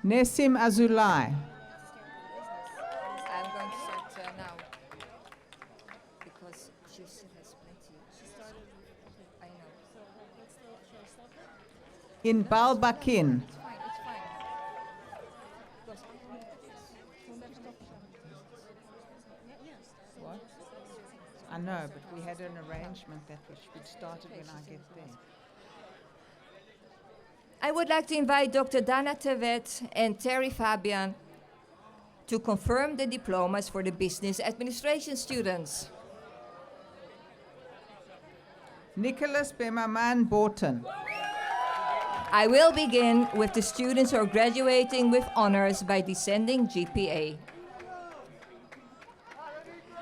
E: Nesim Azulai.
D: I'm going to start now because she still has plenty. She started. I know.
E: Inbal Bakin.
D: It's fine. It's fine. Because
E: What? I know, but we had an arrangement that we should start it when I get there.
D: I would like to invite Dr. Dana Tevet and Terry Fabian to confirm the diplomas for the business administration students.
E: Nicholas Bemaman Borton.
D: I will begin with the students who are graduating with honors by descending GPA.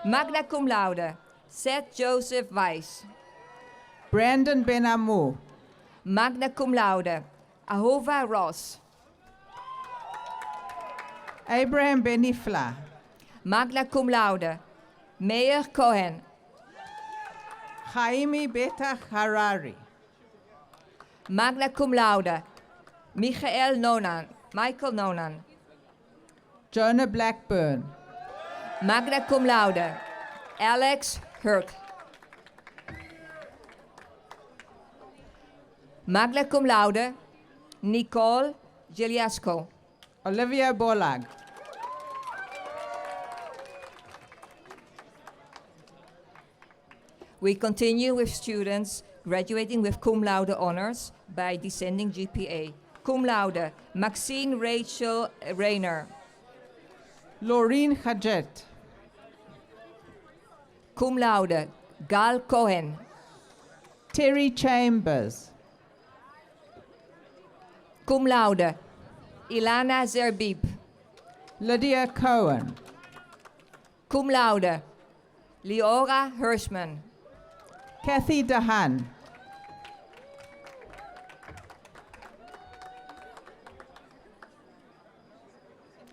D: Magna cum laude, Seth Joseph Weiss.
E: Brandon Benamu.
D: Magna cum laude, Ahova Ross.
E: Abraham Benifla.
D: Magna cum laude, Meir Cohen.
E: Chaimi Betach Harari.
D: Magna cum laude, Michael Nonan.
E: Jonah Blackburn.
D: Magna cum laude, Alex Hurt. Magna cum laude, Nicole Giliasco.
E: Olivia Bolag.
D: We continue with students graduating with cum laude honors by descending GPA. Cum laude, Maxine Rachel Rayner.
E: Laureen Hajet.
D: Cum laude, Gal Cohen.
E: Terry Chambers.
D: Cum laude, Ilana Zerbib.
E: Lydia Cohen.
D: Cum laude, Leora Hirschman.
E: Kathy Dahan.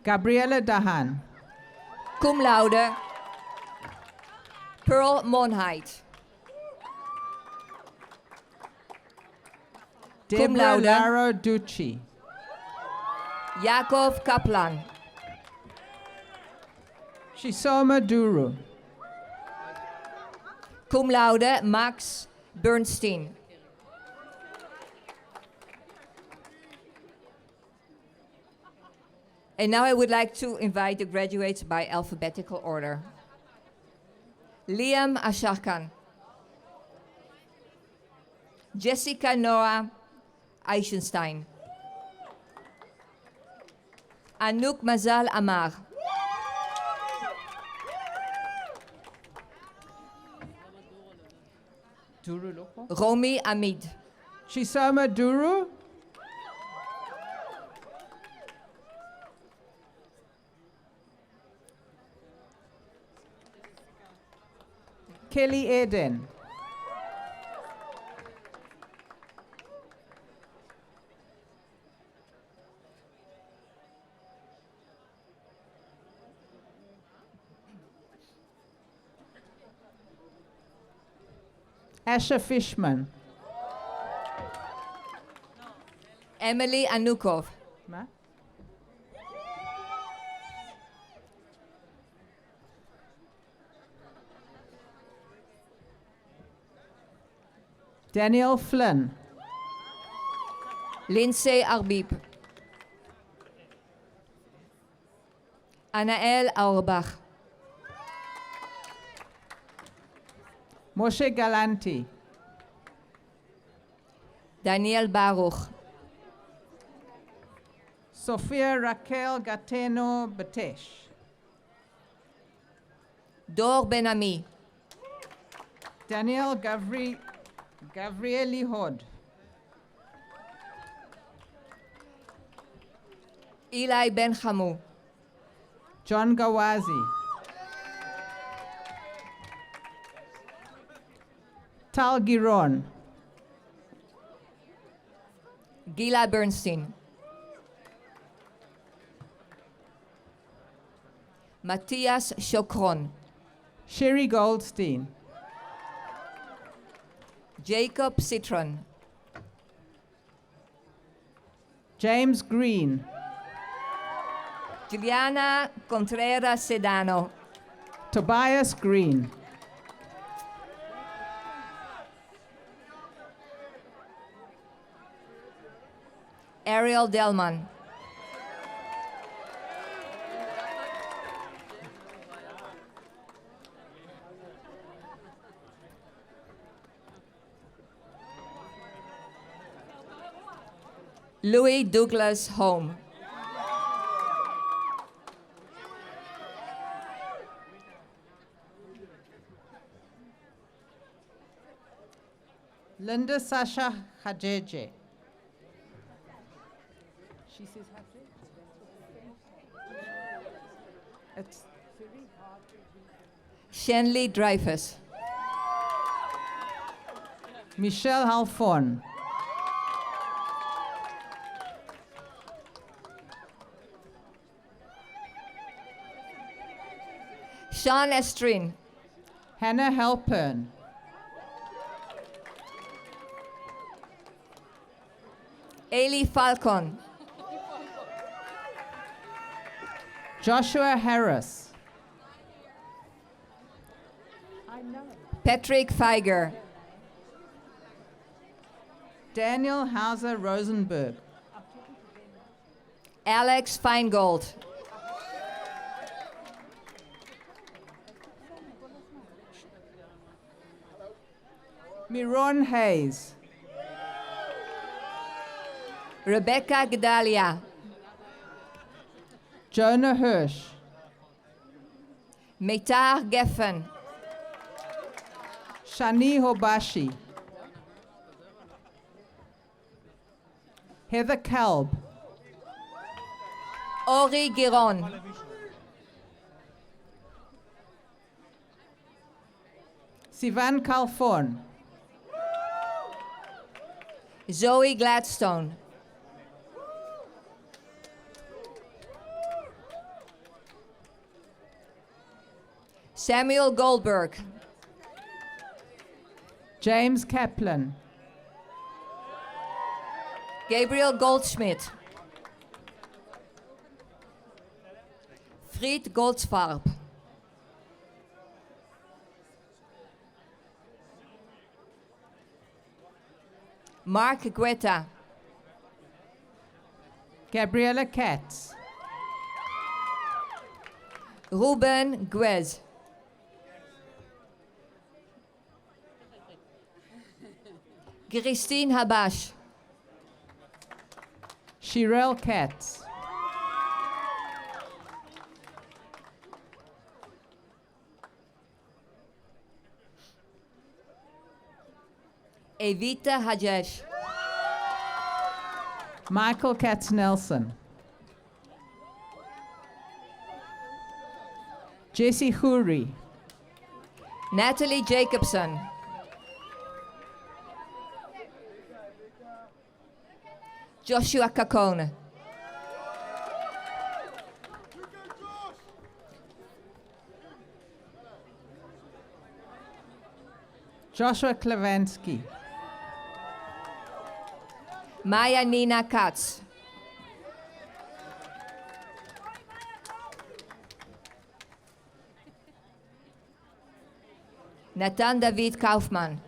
E: Gabriella Dahan.
D: Cum laude, Pearl Monheit.
E: Deborah
D: laude.
E: Laro Ducci.
D: Jacob Kaplan.
E: Shisoma Duru.
D: Cum laude, Max Bernstein. And now I would like to invite the graduates by alphabetical order. Liam Asharkan. Jessica Noah Eichenstein. Anouk Mazal Amar.
E: Duru Loko.
D: Romy Amid.
E: Shisoma Duru. Kelly Eden. Asher Fishman.
D: Emily Anukov.
E: Ma? Daniel Flynn.
D: Lindsay Arbib. Anaël Auerbach.
E: Moshe Galanti.
D: Daniel Baruch.
E: Sophia Raquel Gateno Batesh.
D: Dor Ben-Ami.
E: Daniel Gavrieli Hod.
D: Eli Ben-Hamu.
E: John Gawazi. Tal Giron.
D: Gila Bernstein. Matthias Chokron.
E: Sherry Goldstein.
D: Jacob Citron.
E: James Green.
D: Juliana Contreras Sedano.
E: Tobias Green.
D: Ariel Delman. Louis Douglas Home.
E: Linda Sasha Hajeje. She says Hajeje. It's
D: Shanley Dreyfus.
E: Michelle Halfon.
D: Sean Estrin.
E: Hannah Halpern.
D: Ailey Falcon.
E: Joshua Harris.
D: Patrick Feiger.
E: Daniel Hauser Rosenberg.
D: Alex Feingold.
E: Miron Hayes.
D: Rebecca Gedalia.
E: Jonah Hirsch.
D: Meitar Geffen.
E: Shani Hobashi. Heather Kalb.
D: Ori Giron.
E: Sivan Kalfon.
D: Zoe Gladstone. Samuel Goldberg.
E: James Kaplan.
D: Gabriel Goldschmidt. Fried Goldsfarb. Mark Guetta.
E: Gabriella Katz.
D: Ruben Guez. Christine Habash.
E: Shirel Katz.
D: Evita Hajesh.
E: Michael Katz Nelson. Jesse Khoury.
D: Natalie Jacobson. Joshua Kakone.
E: Joshua Klevansky.
D: Maya Nina Katz. Nathan David Kaufman.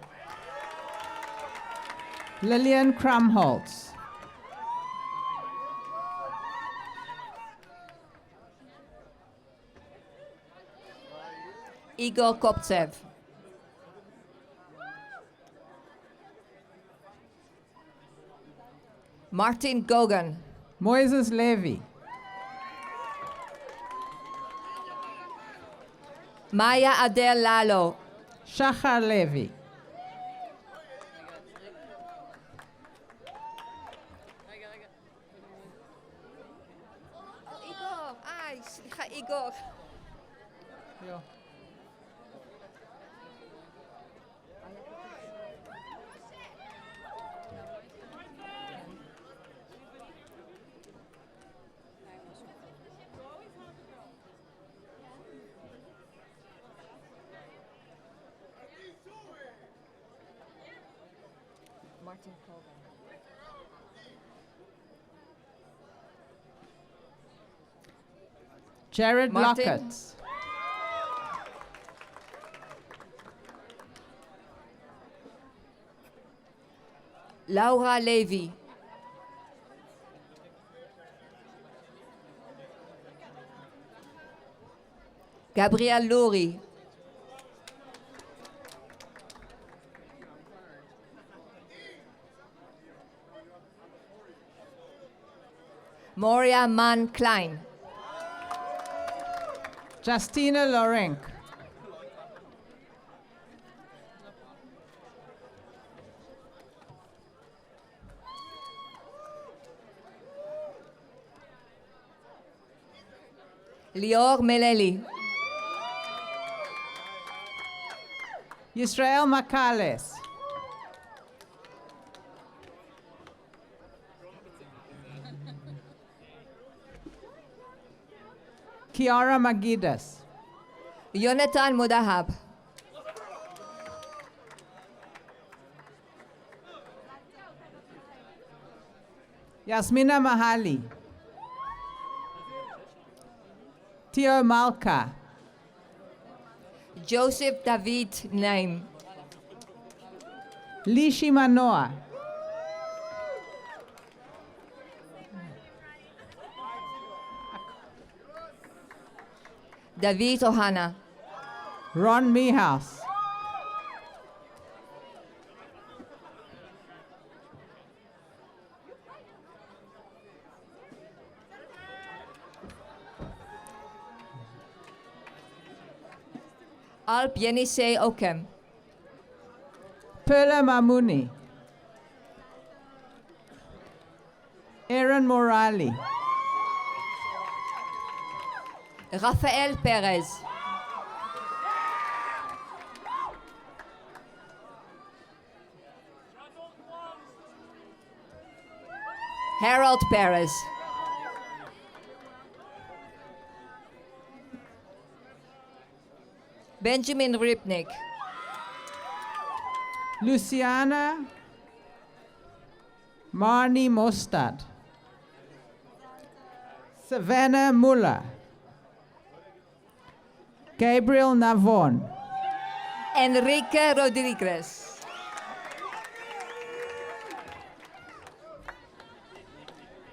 E: Lillian Krumholtz.
D: Igor Koptsev. Martin Gogan.
E: Moises Levy.
D: Maya Adel Lalo.
E: Shachar Levy.
D: Igor, ay, slicha Igor. Martin Kogan.
E: Jared
D: Martin.
E: Lockett.
D: Laura Levy. Gabriel Luri. Moria Mann Klein.
E: Justina Lorenk.
D: Lior Meleli.
E: Yisrael Makales. Kiara Magidas.
D: Yonatan Mudahab.
E: Yasmina Mahali. Tio Malka.
D: Joseph David Naim.
E: Lishi Manoa.
D: David Ohana.
E: Ron Meehouse.
D: Alp Yenisei Okem.
E: Perla Mamuni. Aaron Morali.
D: Raphael Perez. Harold Perez. Benjamin Ripnick.
E: Marnie Mostad, Savannah Muller, Gabriel Navon,
D: Enrique Rodriguez.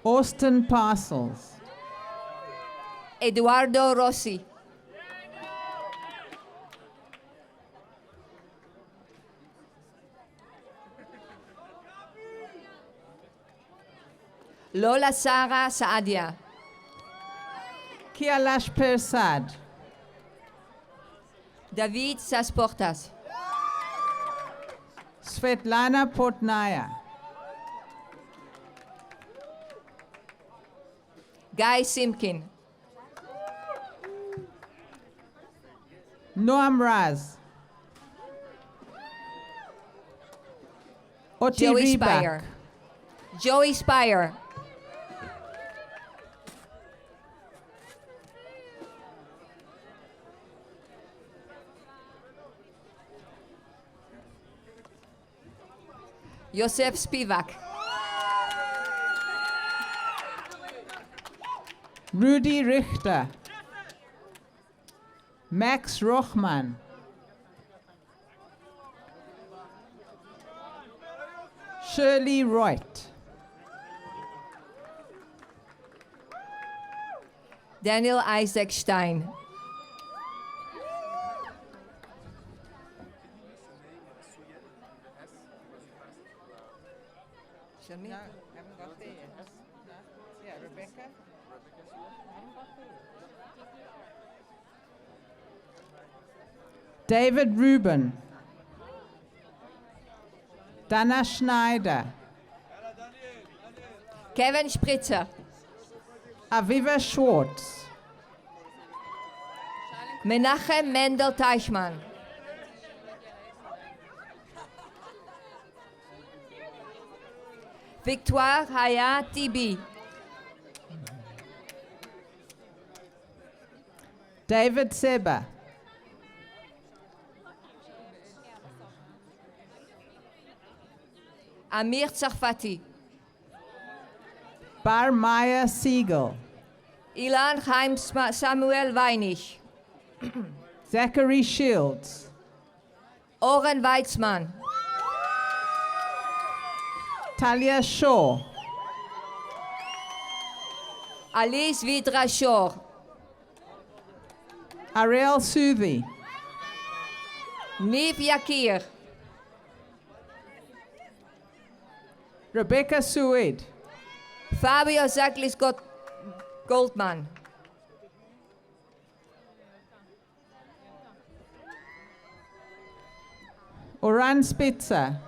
E: Austin Parcels,
D: Eduardo Rossi. Lola Sara Saadia.
E: Kialash Persad,
D: David Sasportas.
E: Svetlana Portnaya,
D: Guy Simkin.
E: Noam Raz, Oti
D: Joey
E: Reebok,
D: Spire. Joey Spire. Josef Spivak.
E: Rudy Richter, Max Rochman, Shirley Reut,
D: Daniel Isaac Stein.
E: Rebecca. David Rubin, Dana Schneider,
D: Kevin Spritzer.
E: Aviva Schwartz,
D: Menachem Mendel Teichmann. Victoire Haya Tibi.
E: David Seba,
D: Amir Tsarfati.
E: Bar Maya Siegel,
D: Ilan Chaim Samuel Weinig.
E: Zachary Shields,
D: Oren Weitzman.
E: Talia Shaw,
D: Alice Vidra Shor.
E: Ariel Suvi,
D: Niv Yakir.
E: Rebecca Sued,
D: Fabio Zaglis Goldman.
E: Oran Spitzer,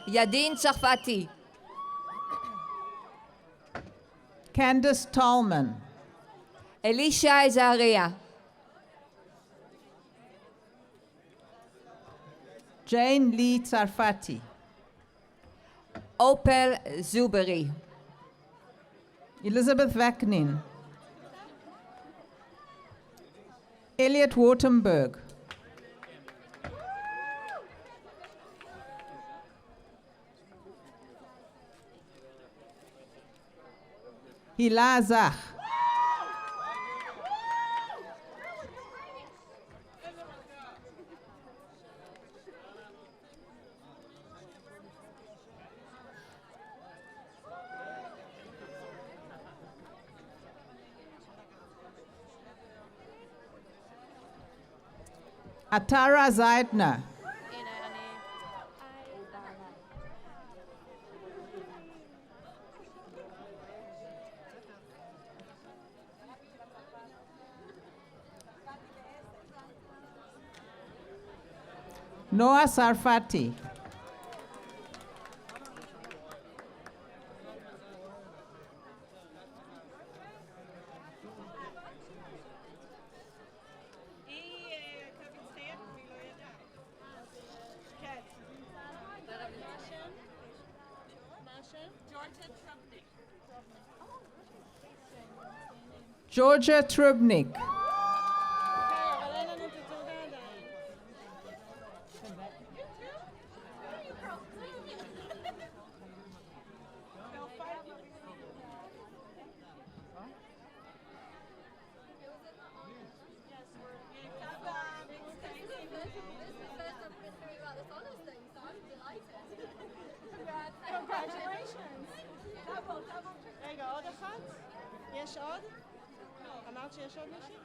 D: Yadin Tsarfati.
E: Candace Tallman,
D: Elisha Azaria.
E: Jane Lee Tsarfati,
D: Opel Zuberi.
E: Elizabeth Vaknin, Elliot Wartenberg, Hila Zach, Atara Zaidna, Noah Sarfati, Georgia Trubnik,
F: אבל אין לנו את התעודה עדיין. רגע, עוד אחת? יש עוד? אמרת שיש עוד מישהי?